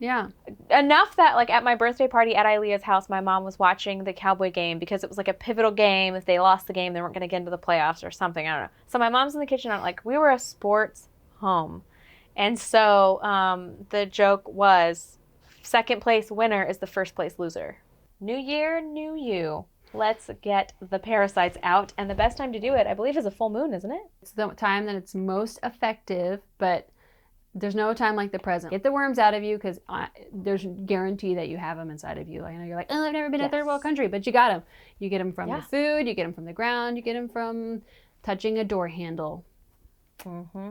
Yeah. Enough that, like, at my birthday party at Aileeah's house, my mom was watching the Cowboy game because it was, like, a pivotal game. If they lost the game, they weren't going to get into the playoffs or something. I don't know. So my mom's in the kitchen. I'm like, we were a sports home. And so the joke was, second place winner is the first place loser. New year, new you. Let's get the parasites out. And the best time to do it, I believe, is a full moon, isn't it? It's the time that it's most effective, but there's no time like the present. Get the worms out of you, because there's guarantee that you have them inside of you. I know you're like, oh, I've never been to a third world country, but you got them. You get them from the food, you get them from the ground, you get them from touching a door handle.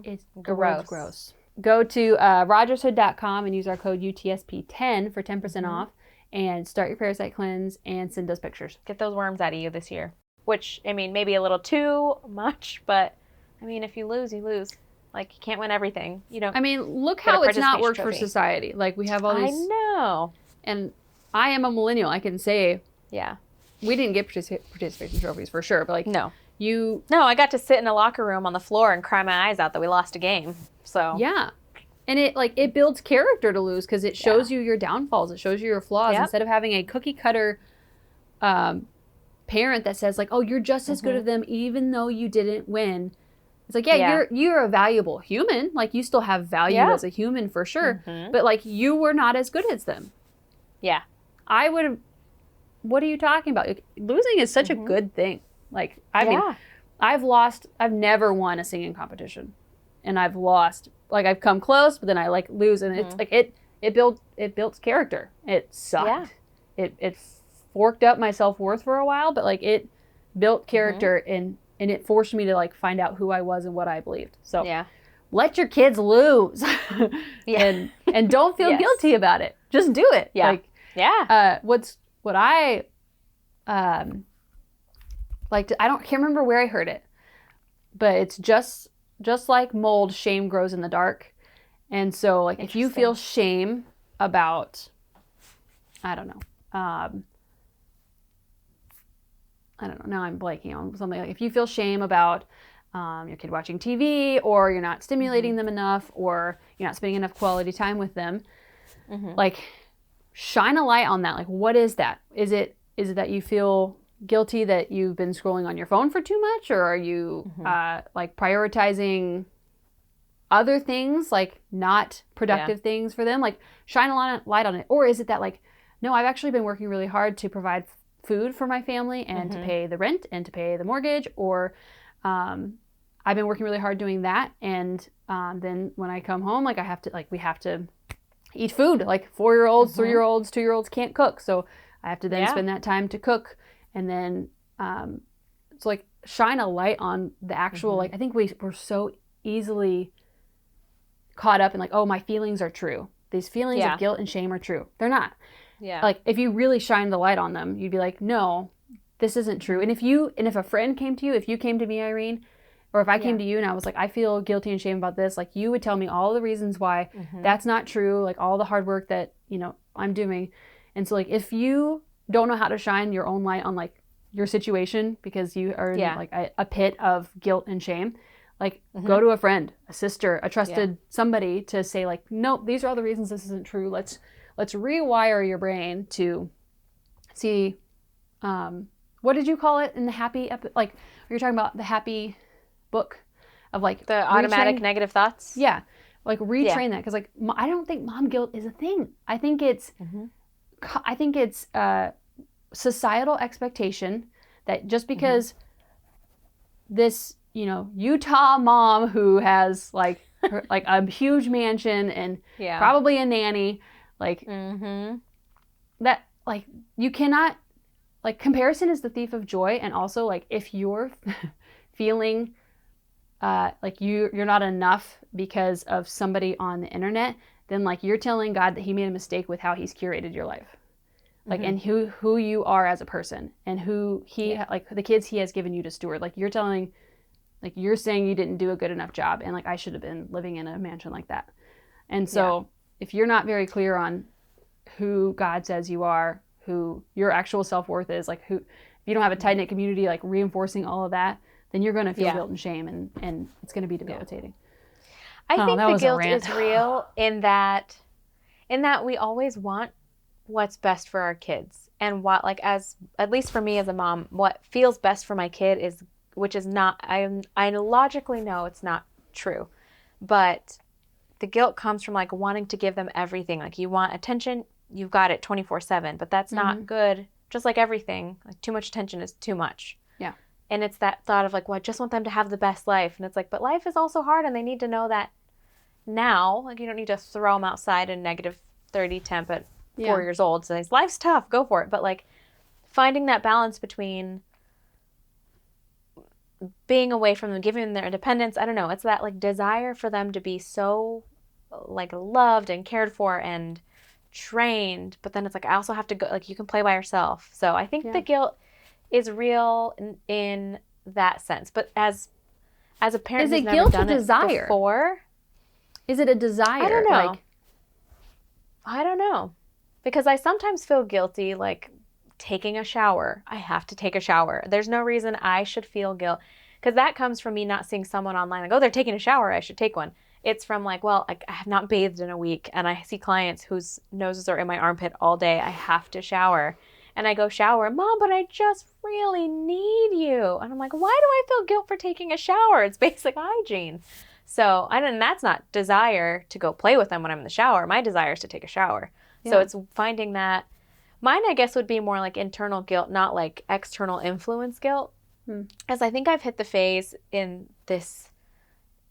It's gross. Go to rogershood.com and use our code UTSP10 for 10% off. and start your parasite cleanse and send us pictures. Get those worms out of you this year. Which, I mean, maybe a little too much, but I mean, if you lose, you lose. Like, you can't win everything. You don't. I mean, look how it's not worked for trophy. society. Like, we have all these. I know. And I am a millennial. I can say. Yeah. We didn't get participation trophies for sure, but like. No. No, I got to sit in a locker room on the floor and cry my eyes out that we lost a game. So. Yeah. And it builds character to lose because it shows you your downfalls. It shows you your flaws. Yep. Instead of having a cookie cutter parent that says like, oh, you're just as good as them even though you didn't win. It's like, you're a valuable human. Like, you still have value as a human for sure. But, like, you were not as good as them. Yeah. What are you talking about? Like, losing is such a good thing. Like, I mean, I've never won a singing competition. And I've lost. Like, I've come close, but then I, like, lose. And it's, like, it built character. It sucked. Yeah. It forked up my self-worth for a while, but, like, it built character and it forced me to like find out who I was and what I believed. So let your kids lose and don't feel guilty about it. Just do it. Yeah. Like, what I like to, can't remember where I heard it, but it's just like mold, shame grows in the dark. And so like, if you feel shame about, I don't know, now I'm blanking on something. Like if you feel shame about your kid watching TV, or you're not stimulating them enough, or you're not spending enough quality time with them, like shine a light on that. Like, what is that? Is it that you feel guilty that you've been scrolling on your phone for too much, or are you like prioritizing other things, like not productive things for them? Like shine a light on it. Or is it that like, no, I've actually been working really hard to provide food for my family and to pay the rent and to pay the mortgage, or I've been working really hard doing that, and then when I come home, like we have to eat food. Like 4-year-olds, 3-year-olds, 2-year-olds can't cook, so I have to then spend that time to cook, and then it's like shine a light on the actual like, I think we're so easily caught up in like, oh, my feelings are true. These feelings of guilt and shame are true. They're not. Yeah. Like, if you really shine the light on them, you'd be like, no, this isn't true. And if a friend came to you, if you came to me, Irene, or if I came to you and I was like, I feel guilty and shame about this, like, you would tell me all the reasons why that's not true, like all the hard work that, I'm doing. And so, like, if you don't know how to shine your own light on, like, your situation because you are in, like, a pit of guilt and shame, like, go to a friend, a sister, a trusted somebody to say, like, nope, these are all the reasons this isn't true. Let's rewire your brain to see, what did you call it in the happy, like, you're talking about the happy book of like. The automatic negative thoughts? Yeah. Like retrain that. Cause like, I don't think mom guilt is a thing. I think it's, societal expectation that just because this, Utah mom who has like, like a huge mansion and probably a nanny, like that, like you cannot, like comparison is the thief of joy. And also like if you're feeling like you're not enough because of somebody on the internet, then like you're telling God that he made a mistake with how he's curated your life. Like, and who you are as a person and who he, like the kids he has given you to steward. Like you're telling, like you're saying you didn't do a good enough job and like I should have been living in a mansion like that. And so if you're not very clear on who God says you are, who your actual self-worth is, like if you don't have a tight-knit community, like reinforcing all of that, then you're going to feel guilt and shame and it's going to be debilitating. I think the guilt is real in that we always want what's best for our kids, and what, like, as at least for me as a mom, what feels best for my kid is, which is not, I logically know it's not true, but the guilt comes from like wanting to give them everything. Like you want attention, you've got it 24/7, but that's not good. Just like everything, like too much attention is too much. Yeah. And it's that thought of like, well, I just want them to have the best life, and it's like, but life is also hard, and they need to know that now. Like you don't need to throw them outside in -30 temp at 4 years old. So life's tough, go for it. But like finding that balance between being away from them, giving them their independence. I don't know. It's that like desire for them to be so like loved and cared for and trained, but then it's like I also have to go, like you can play by yourself. So I think the guilt is real in that sense. But as a parent who's never done it before, is it a desire? I don't know. I don't know. Because I sometimes feel guilty, like taking a shower. I have to take a shower. There's no reason I should feel guilt. Because that comes from me not seeing someone online like, oh, they're taking a shower, I should take one. It's from like, well, I have not bathed in a week, and I see clients whose noses are in my armpit all day. I have to shower. And I go shower. Mom, but I just really need you. And I'm like, why do I feel guilt for taking a shower? It's basic hygiene. So, and that's not desire to go play with them when I'm in the shower. My desire is to take a shower. Yeah. So it's finding that. Mine, I guess, would be more like internal guilt, not like external influence guilt. As I think I've hit the phase in this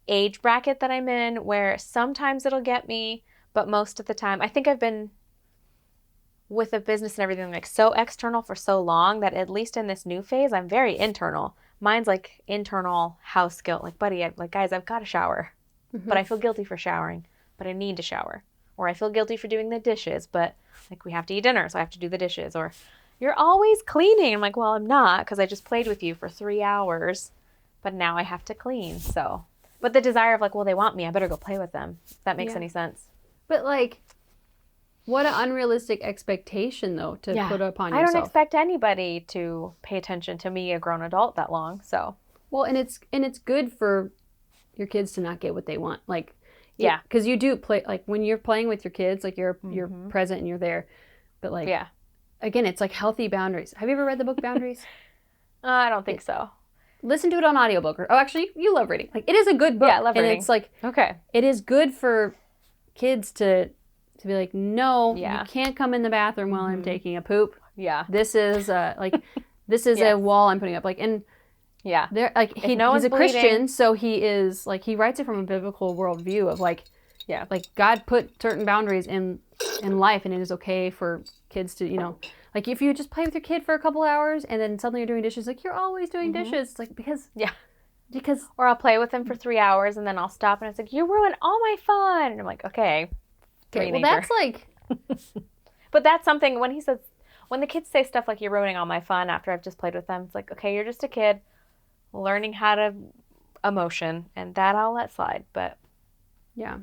age bracket that I'm in where sometimes it'll get me, but most of the time, I think I've been with a business and everything like so external for so long that at least in this new phase, I'm very internal. Mine's like internal house guilt. Like, buddy, guys, I've got to shower, but I feel guilty for showering, but I need to shower. Or I feel guilty for doing the dishes, but like we have to eat dinner, so I have to do the dishes. Or you're always cleaning. I'm like, well, I'm not because I just played with you for 3 hours, but now I have to clean. So, but the desire of like, well, they want me, I better go play with them. If that makes any sense. But like, what an unrealistic expectation though to put upon yourself. I don't expect anybody to pay attention to me, a grown adult, that long. So, well, and it's good for your kids to not get what they want. Like, yeah, because you do play, like when you're playing with your kids, like you're present and you're there, but like again, it's like healthy boundaries. Have you ever read the book Boundaries? I don't think so. Listen to it on audiobook. Oh, actually, you love reading. Like, it is a good book. Yeah, I love reading. And it's like, it is good for kids to be like, no, you can't come in the bathroom while I'm taking a poop. Yeah. This is this is a wall I'm putting up. Like, and they're like, he's a Christian, so he is like, he writes it from a biblical worldview of like, like God put certain boundaries in life, and it is okay for kids to, you know, like if you just play with your kid for a couple hours and then suddenly you're doing dishes, like you're always doing dishes. It's like, because or I'll play with him for 3 hours and then I'll stop and it's like, you ruined all my fun. And I'm like, okay, well, that's like, but that's something when the kids say stuff like, you're ruining all my fun after I've just played with them, it's like, okay, you're just a kid learning how to emotion, and that I'll let slide. But yeah,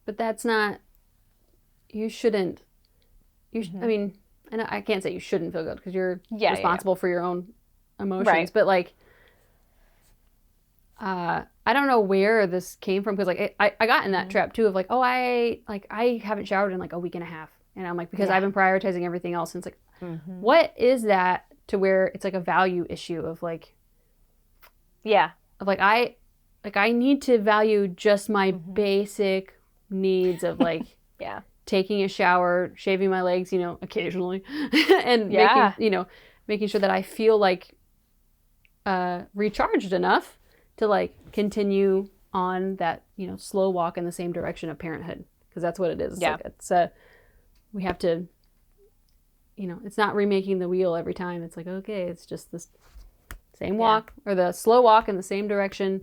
but that's not, you shouldn't, I mean, and I can't say you shouldn't feel good because you're responsible for your own emotions, but like, I don't know where this came from, because like I got in that trap too of like, oh, I haven't showered in like a week and a half, and I'm like, because I've been prioritizing everything else, and it's like, what is that to where it's like a value issue of like, of like I need to value just my basic needs of like taking a shower, shaving my legs, you know, occasionally, and making sure that I feel like recharged enough to like continue on that, you know, slow walk in the same direction of parenthood, because that's what it is. It's like we have to, you know, it's not remaking the wheel every time. It's like, okay, it's just this same walk or the slow walk in the same direction,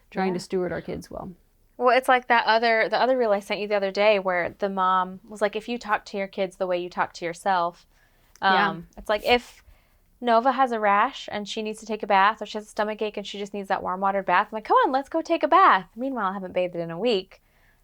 trying to steward our kids well. Well, it's like the other reel I sent you the other day where the mom was like, if you talk to your kids the way you talk to yourself, it's like if Nova has a rash and she needs to take a bath, or she has a stomach ache and she just needs that warm water bath, I'm like, come on, let's go take a bath. Meanwhile, I haven't bathed in a week.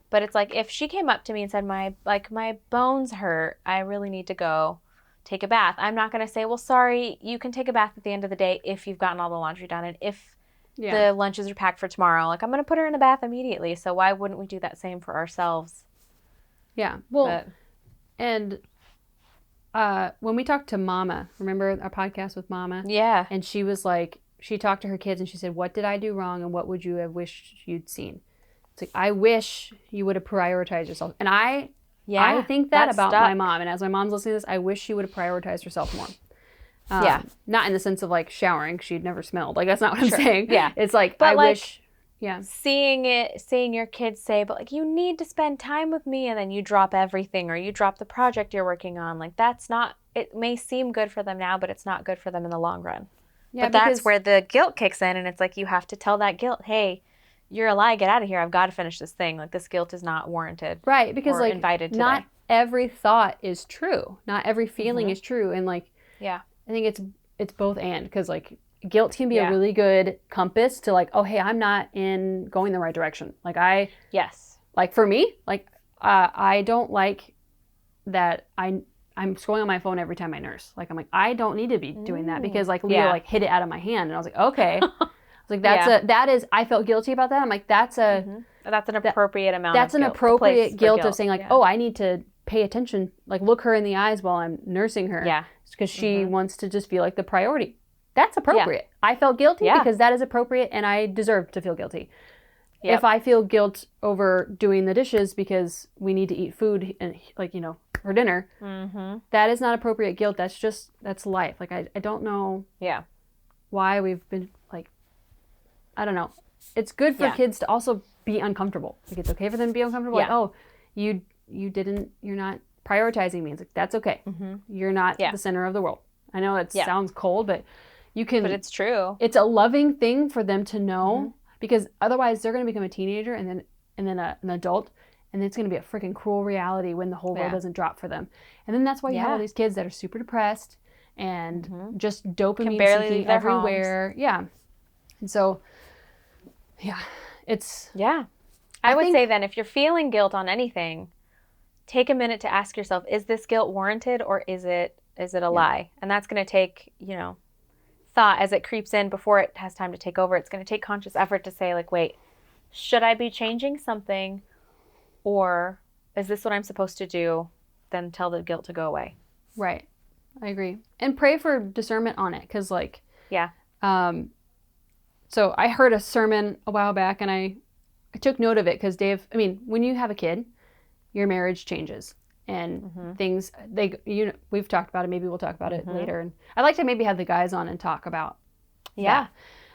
But it's like, if she came up to me and said, my bones hurt, I really need to go take a bath, I'm not going to say, well, sorry, you can take a bath at the end of the day if you've gotten all the laundry done and if the lunches are packed for tomorrow. Like, I'm going to put her in the bath immediately. So why wouldn't we do that same for ourselves? Yeah. Well, and when we talked to Mama, remember our podcast with Mama? Yeah. And she was like, she talked to her kids and she said, what did I do wrong and what would you have wished you'd seen? It's like, I wish you would have prioritized yourself. And I think that about my mom. And as my mom's listening to this, I wish she would have prioritized herself more. Not in the sense of like showering. She'd never smelled. Like, that's not what I'm saying. Yeah. It's like, but I wish. Yeah. Seeing your kids say, but like, you need to spend time with me, and then you drop everything or you drop the project you're working on. Like, that's not, it may seem good for them now, but it's not good for them in the long run. Yeah, but that's where the guilt kicks in, and it's like, you have to tell that guilt, hey, you're a lie, get out of here. I've got to finish this thing. Like, this guilt is not warranted. Right, because or like invited today. Not every thought is true. Not every feeling is true. And like, yeah, I think it's both and, because like guilt can be a really good compass to like, oh, hey, I'm not going the right direction. Like like for me, like I don't like that I'm scrolling on my phone every time I nurse. Like I'm like, I don't need to be doing that, because like Leo like hit it out of my hand, and I was like, okay. Like I felt guilty about that. I'm like, that's an appropriate amount. That's of an guilt. appropriate guilt of saying like, oh, I need to pay attention, like look her in the eyes while I'm nursing her. Yeah. Because she wants to just feel like the priority. That's appropriate. I felt guilty because that is appropriate, and I deserve to feel guilty. Yep. If I feel guilt over doing the dishes because we need to eat food and like, for dinner, that is not appropriate guilt. That's life. Like I don't know why we've been like, I don't know. It's good for kids to also be uncomfortable. Like it's okay for them to be uncomfortable. Like, oh, you're not prioritizing me. It's like, that's okay. You're not the center of the world. I know it sounds cold, but you can. But it's true. It's a loving thing for them to know, because otherwise they're going to become a teenager and then an adult, and it's going to be a freaking cruel reality when the whole world doesn't drop for them. And then that's why you have all these kids that are super depressed and just dopamine seeking everywhere. Homes. Yeah. And so, it's... Yeah. I would say then, if you're feeling guilt on anything, take a minute to ask yourself, is this guilt warranted, or is it a lie? And that's going to take, thought as it creeps in before it has time to take over. It's going to take conscious effort to say like, wait, should I be changing something, or is this what I'm supposed to do? Then tell the guilt to go away. Right. I agree. And pray for discernment on it. Cause like, so I heard a sermon a while back, and I took note of it because when you have a kid, your marriage changes, and things, we've talked about it. Maybe we'll talk about it later. And I'd like to maybe have the guys on and talk about that.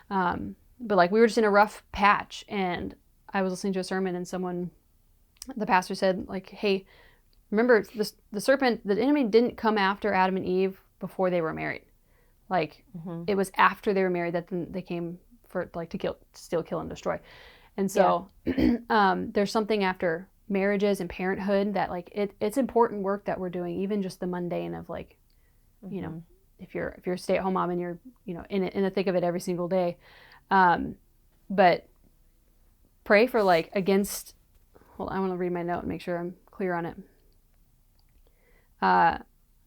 But like, we were just in a rough patch, and I was listening to a sermon, and the pastor said like, hey, remember the enemy didn't come after Adam and Eve before they were married. Like it was after they were married that they came for like to steal, kill, and destroy. And so there's something after marriages and parenthood that like it's important work that we're doing, even just the mundane of like, if you're a stay-at-home mom and you're in the thick of it every single day, but pray for like against. Hold on, I want to read my note and make sure I'm clear on it.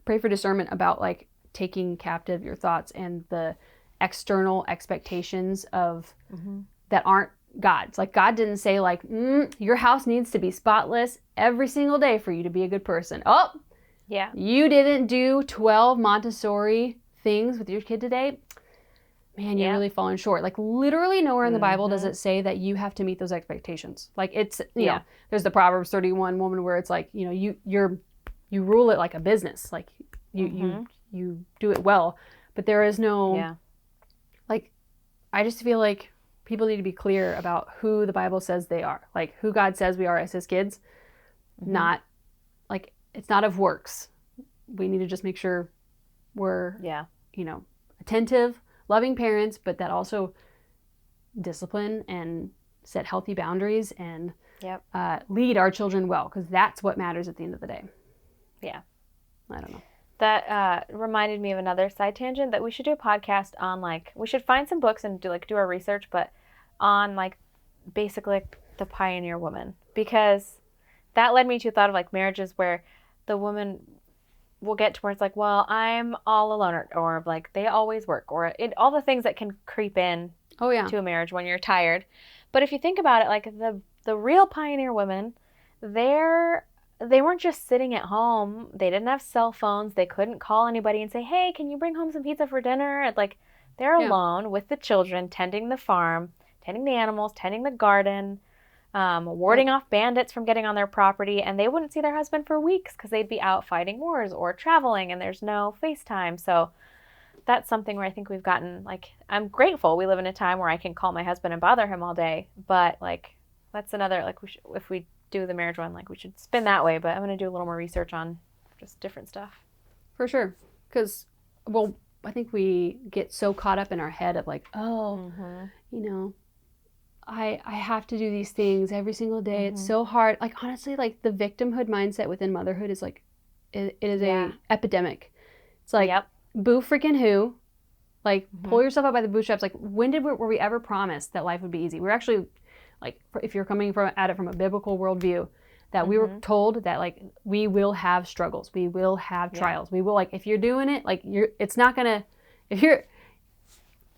Pray for discernment about like taking captive your thoughts and the external expectations of that aren't God's. Like God didn't say like, your house needs to be spotless every single day for you to be a good person. Oh, yeah. You didn't do 12 Montessori things with your kid today. Man, you're really falling short. Like literally nowhere in the Bible does it say that you have to meet those expectations. Like it's, you know, there's the Proverbs 31 woman where it's like, you rule it like a business. Like you do it well, but there is no, like, I just feel like people need to be clear about who the Bible says they are. Like who God says we are as his kids, not like, it's not of works. We need to just make sure we're, attentive, loving parents, but that also discipline and set healthy boundaries and lead our children well, because that's what matters at the end of the day. Yeah. I don't know. That reminded me of another side tangent that we should do a podcast on, like, we should find some books and do our research, but on like basically like the pioneer woman, because that led me to a thought of like marriages where the woman will get to where it's like, well, I'm all alone, or like they always work, or all the things that can creep in to a marriage when you're tired. But if you think about it, like the real pioneer women, they weren't just sitting at home. They didn't have cell phones. They couldn't call anybody and say, hey, can you bring home some pizza for dinner? Like they're alone with the children, tending the farm, tending the animals, tending the garden, warding off bandits from getting on their property, and they wouldn't see their husband for weeks because they'd be out fighting wars or traveling, and there's no FaceTime. So that's something where I think we've gotten, like, I'm grateful we live in a time where I can call my husband and bother him all day, but like that's another, like, if we do the marriage one, like we should spin that way, but I'm going to do a little more research on just different stuff. For sure. Because, well, I think we get so caught up in our head of like, I have to do these things every single day. It's so hard. Like, honestly, like, the victimhood mindset within motherhood is, like, it is a epidemic. It's like, boo freaking who. Like, pull yourself up by the bootstraps. Like, when were we ever promised that life would be easy? We're actually, like, if you're coming at it from a biblical worldview, that we were told that, like, we will have struggles. We will have trials. We will, like, if you're doing it, like, it's not going to, if you're,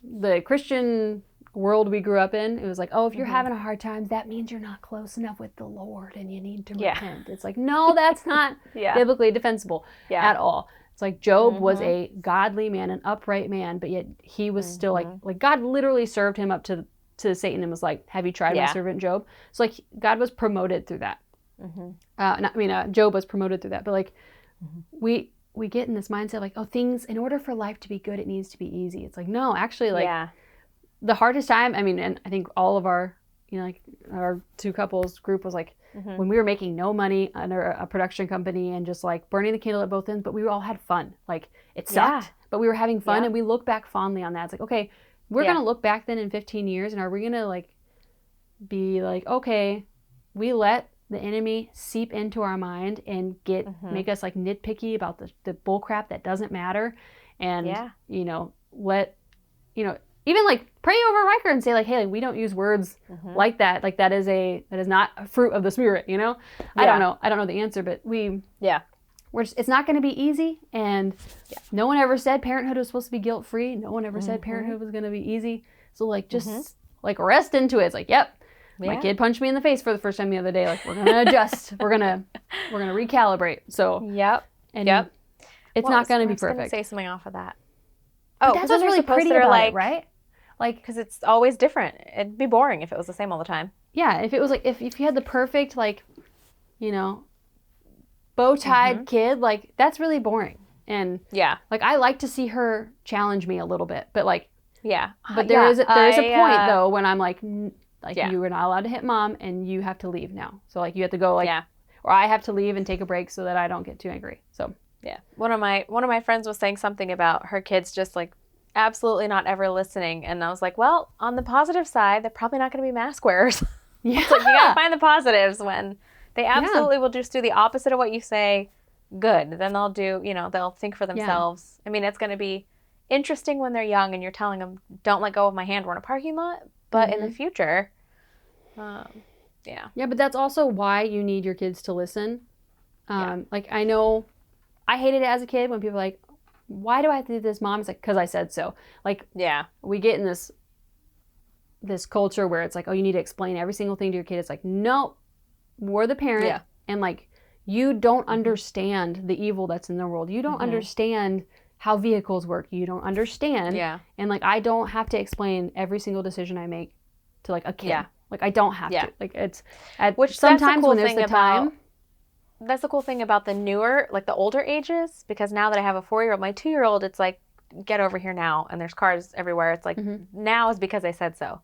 the Christian world we grew up in, it was like, oh, if you're having a hard time, that means you're not close enough with the Lord and you need to repent. It's like, no, that's not biblically defensible at all. It's like Job was a godly man, an upright man, but yet he was still like God literally served him up to Satan and was like, have you tried my servant Job? So, like, God was promoted through that. Job was promoted through that, but, like, we get in this mindset like, oh, things, in order for life to be good, it needs to be easy. It's like, no, actually, like, the hardest time, I mean, and I think all of our, like, our two couples group was like, when we were making no money under a production company and just, like, burning the candle at both ends, but we all had fun. Like, it sucked, but we were having fun, and we look back fondly on that. It's like, okay, we're going to look back then in 15 years, and are we going to, like, be like, okay, we let the enemy seep into our mind and make us, like, nitpicky about the bull crap that doesn't matter, and, even, like, pray over Riker and say, like, hey, like, we don't use words like that. Like, that is not a fruit of the Spirit, I don't know the answer, but it's not going to be easy, and no one ever said parenthood was supposed to be guilt-free. No one ever said parenthood was going to be easy. So, like, just, like, rest into it. It's like, yep, my kid punched me in the face for the first time the other day. Like, we're going to adjust. we're going to recalibrate. So, it's not going to be perfect. I was going to say something off of that. But that's what's really pretty about it, right? Like, because it's always different. It'd be boring if it was the same all the time. Yeah, if it was like, if you had the perfect, like, bow-tied kid, like, that's really boring. And like, I like to see her challenge me a little bit, but, like, but there is a point though when I'm like you are not allowed to hit mom, and you have to leave now. So, like, you have to go, like, or I have to leave and take a break so that I don't get too angry. So one of my friends was saying something about her kids just, like, absolutely not ever listening, and I was like, well, on the positive side, they're probably not going to be mask wearers. It's like, you gotta find the positives when they absolutely will just do the opposite of what you say. Good, then they'll do, they'll think for themselves. I mean, it's going to be interesting when they're young and you're telling them, don't let go of my hand, we're in a parking lot, but in the future, but that's also why you need your kids to listen. Like, I know I hated it as a kid when people are like, why do I have to do this, Mom? It's like, because I said so. Like, we get in this culture where it's like, oh, you need to explain every single thing to your kid. It's like, no, we're the parent, and, like, you don't understand the evil that's in the world. You don't understand how vehicles work. You don't understand. And, like, I don't have to explain every single decision I make to, like, a kid. Like, I don't have to. Like, it's which sometimes when there's the time. That's the cool thing about the newer, like, the older ages, because now that I have a 4-year-old, my 2-year-old, it's like, get over here now, and there's cars everywhere. It's like, now is because I said so.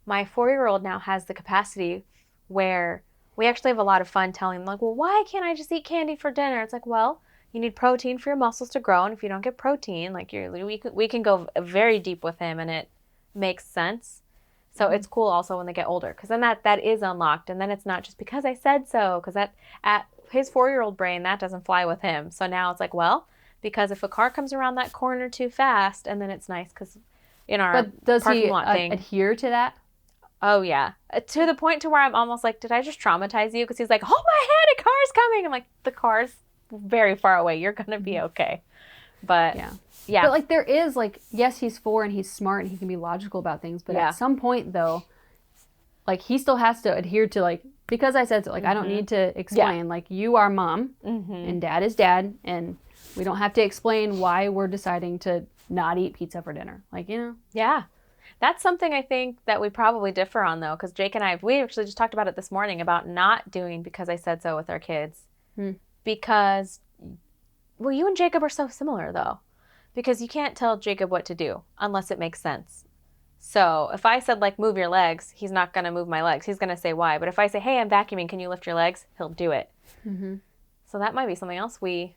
My 4-year-old now has the capacity where we actually have a lot of fun telling them, like, well, why can't I just eat candy for dinner? It's like, well, you need protein for your muscles to grow, and if you don't get protein, like, we can go very deep with him, and it makes sense. So it's cool also when they get older, because then that is unlocked, and then it's not just because I said so, because at his 4-year-old brain, that doesn't fly with him. So now it's like, well, because if a car comes around that corner too fast, and then it's nice because in our parking lot thing. Does he adhere to that? Oh, yeah. To the point to where I'm almost like, did I just traumatize you? Because he's like, hold my hand, a car's coming. I'm like, the car's very far away. You're going to be okay. But yeah. But, like, there is, like, yes, he's 4 and he's smart and he can be logical about things. But at some point, though, like, he still has to adhere to, like, because I said so. Like, I don't need to explain. Like, you are mom and dad is dad. And we don't have to explain why we're deciding to not eat pizza for dinner. Like, Yeah. That's something I think that we probably differ on, though, because Jake and I, we actually just talked about it this morning about not doing because I said so with our kids. Because, well, you and Jacob are so similar, though, because you can't tell Jacob what to do unless it makes sense. So if I said, like, move your legs, he's not going to move my legs. He's going to say why. But if I say, hey, I'm vacuuming, can you lift your legs? He'll do it. So that might be something else we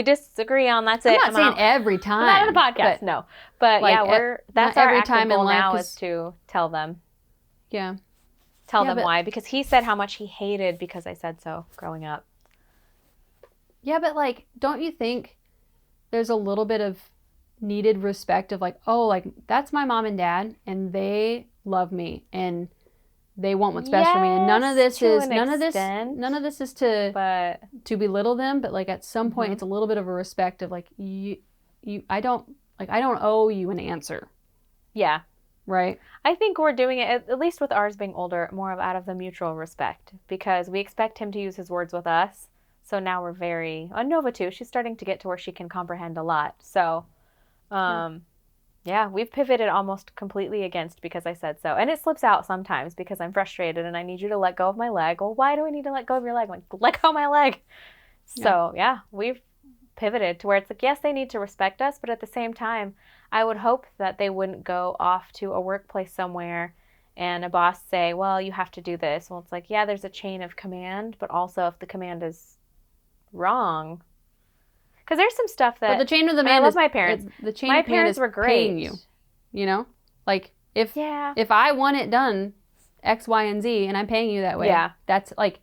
disagree on. That's it. I'm not saying every time. Not on the podcast, no. But, like, that's our active goal now is to tell them. Yeah. tell them why, because he said how much he hated because I said so growing up. Yeah, but like, don't you think there's a little bit of needed respect of like, oh, like that's my mom and dad and they love me and they want what's best for me, and none of this is to belittle them, but like at some point it's a little bit of a respect of like I don't owe you an answer. Yeah. Right? I think we're doing it, at least with ours being older, more of out of the mutual respect, because we expect him to use his words with us. So now we're very, Nova too, she's starting to get to where she can comprehend a lot. So, yeah, we've pivoted almost completely against because I said so. And it slips out sometimes because I'm frustrated and I need you to let go of my leg. Well, why do I need to let go of your leg? I'm like, let go of my leg. Yeah. So, yeah, we've pivoted to where it's like, yes, they need to respect us, but at the same time, I would hope that they wouldn't go off to a workplace somewhere and a boss say, well, you have to do this. Well, it's like, yeah, there's a chain of command, but also if the command is wrong, because there's some stuff that. But the chain of the command. I love my parents. The chain my of command parents is were great. Paying you, you know, like if I want it done, X, Y, and Z, and I'm paying you that way. Yeah. That's like,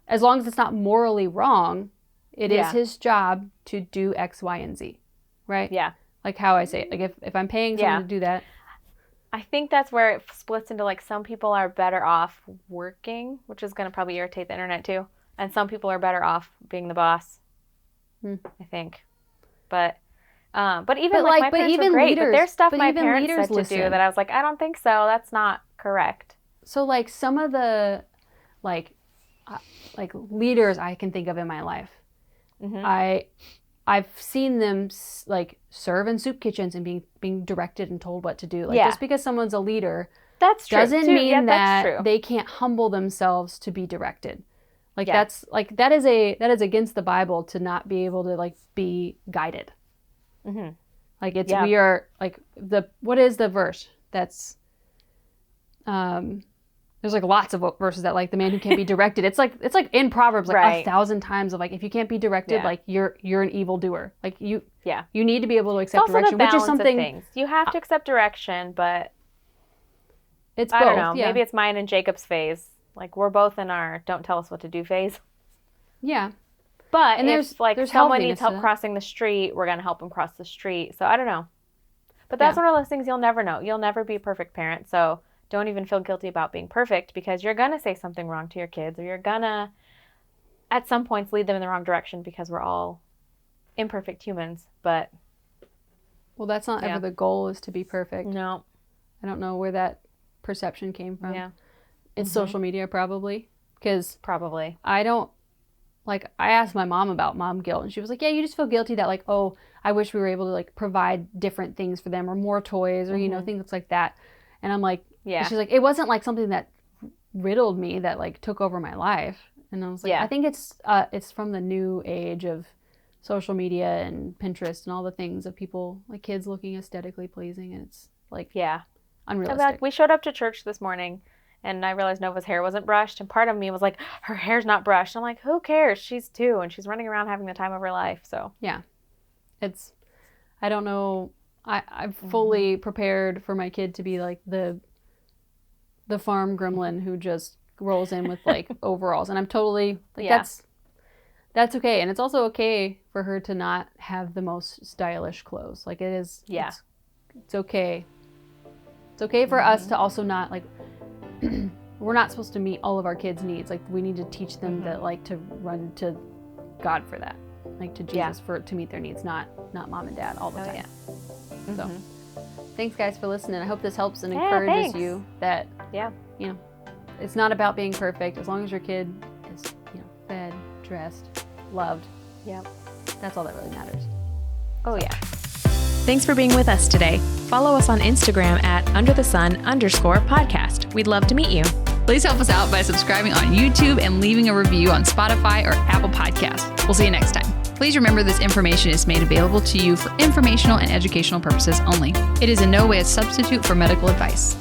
as long as it's not morally wrong, it is his job to do X, Y, and Z, right? Yeah. Like how I say it. Like if I'm paying someone to do that. I think that's where it splits into like some people are better off working, which is going to probably irritate the internet too. And some people are better off being the boss. I think. But even my parents were great, but there's stuff my parents said to do that I was like, I don't think so. That's not correct. So like some of the like leaders I can think of in my life, I've seen them like serve in soup kitchens and being directed and told what to do. Like just because someone's a leader, doesn't mean that they can't humble themselves to be directed. Like that is against the Bible to not be able to like be guided. Like we are like what is the verse that's there's like lots of verses that like the man who can't be directed. It's like in Proverbs like 1,000 times of like if you can't be directed like you're an evildoer. Like you need to be able to accept direction, which is something you have to accept direction, but it's I don't know. Maybe it's mine and Jacob's phase. Like we're both in our don't tell us what to do phase. Yeah. But there's someone needs help crossing the street, we're gonna help them cross the street. So I don't know. But that's one of those things you'll never know. You'll never be a perfect parent. So don't even feel guilty about being perfect because you're going to say something wrong to your kids or you're going to, at some points, lead them in the wrong direction because we're all imperfect humans. But. Well, that's not ever the goal is to be perfect. No. I don't know where that perception came from. Yeah. It's social media probably. Because. Probably. I don't. Like, I asked my mom about mom guilt and she was like, yeah, you just feel guilty that like, oh, I wish we were able to like provide different things for them or more toys or, you know, things like that. And I'm like, she's like, it wasn't like something that riddled me that like took over my life. And I was like, I think it's from the new age of social media and Pinterest and all the things of people like kids looking aesthetically pleasing. And it's like, unrealistic. We showed up to church this morning and I realized Nova's hair wasn't brushed. And part of me was like, her hair's not brushed. I'm like, who cares? She's 2 and she's running around having the time of her life. So yeah, I don't know. I've fully prepared for my kid to be like the farm gremlin who just rolls in with like overalls, and I'm totally like that's okay, and it's also okay for her to not have the most stylish clothes. Like it is, it's okay. It's okay for us to also not like we're not supposed to meet all of our kids' needs. Like we need to teach them that like to run to God for that, like to Jesus to meet their needs, not mom and dad all the time. So thanks guys for listening. I hope this helps and encourages you that you know, it's not about being perfect. As long as your kid is, you know, fed, dressed, loved. That's all that really matters. Oh yeah. Thanks for being with us today. Follow us on Instagram at @underthe_sun_podcast. We'd love to meet you. Please help us out by subscribing on YouTube and leaving a review on Spotify or Apple Podcasts. We'll see you next time. Please remember this information is made available to you for informational and educational purposes only. It is in no way a substitute for medical advice.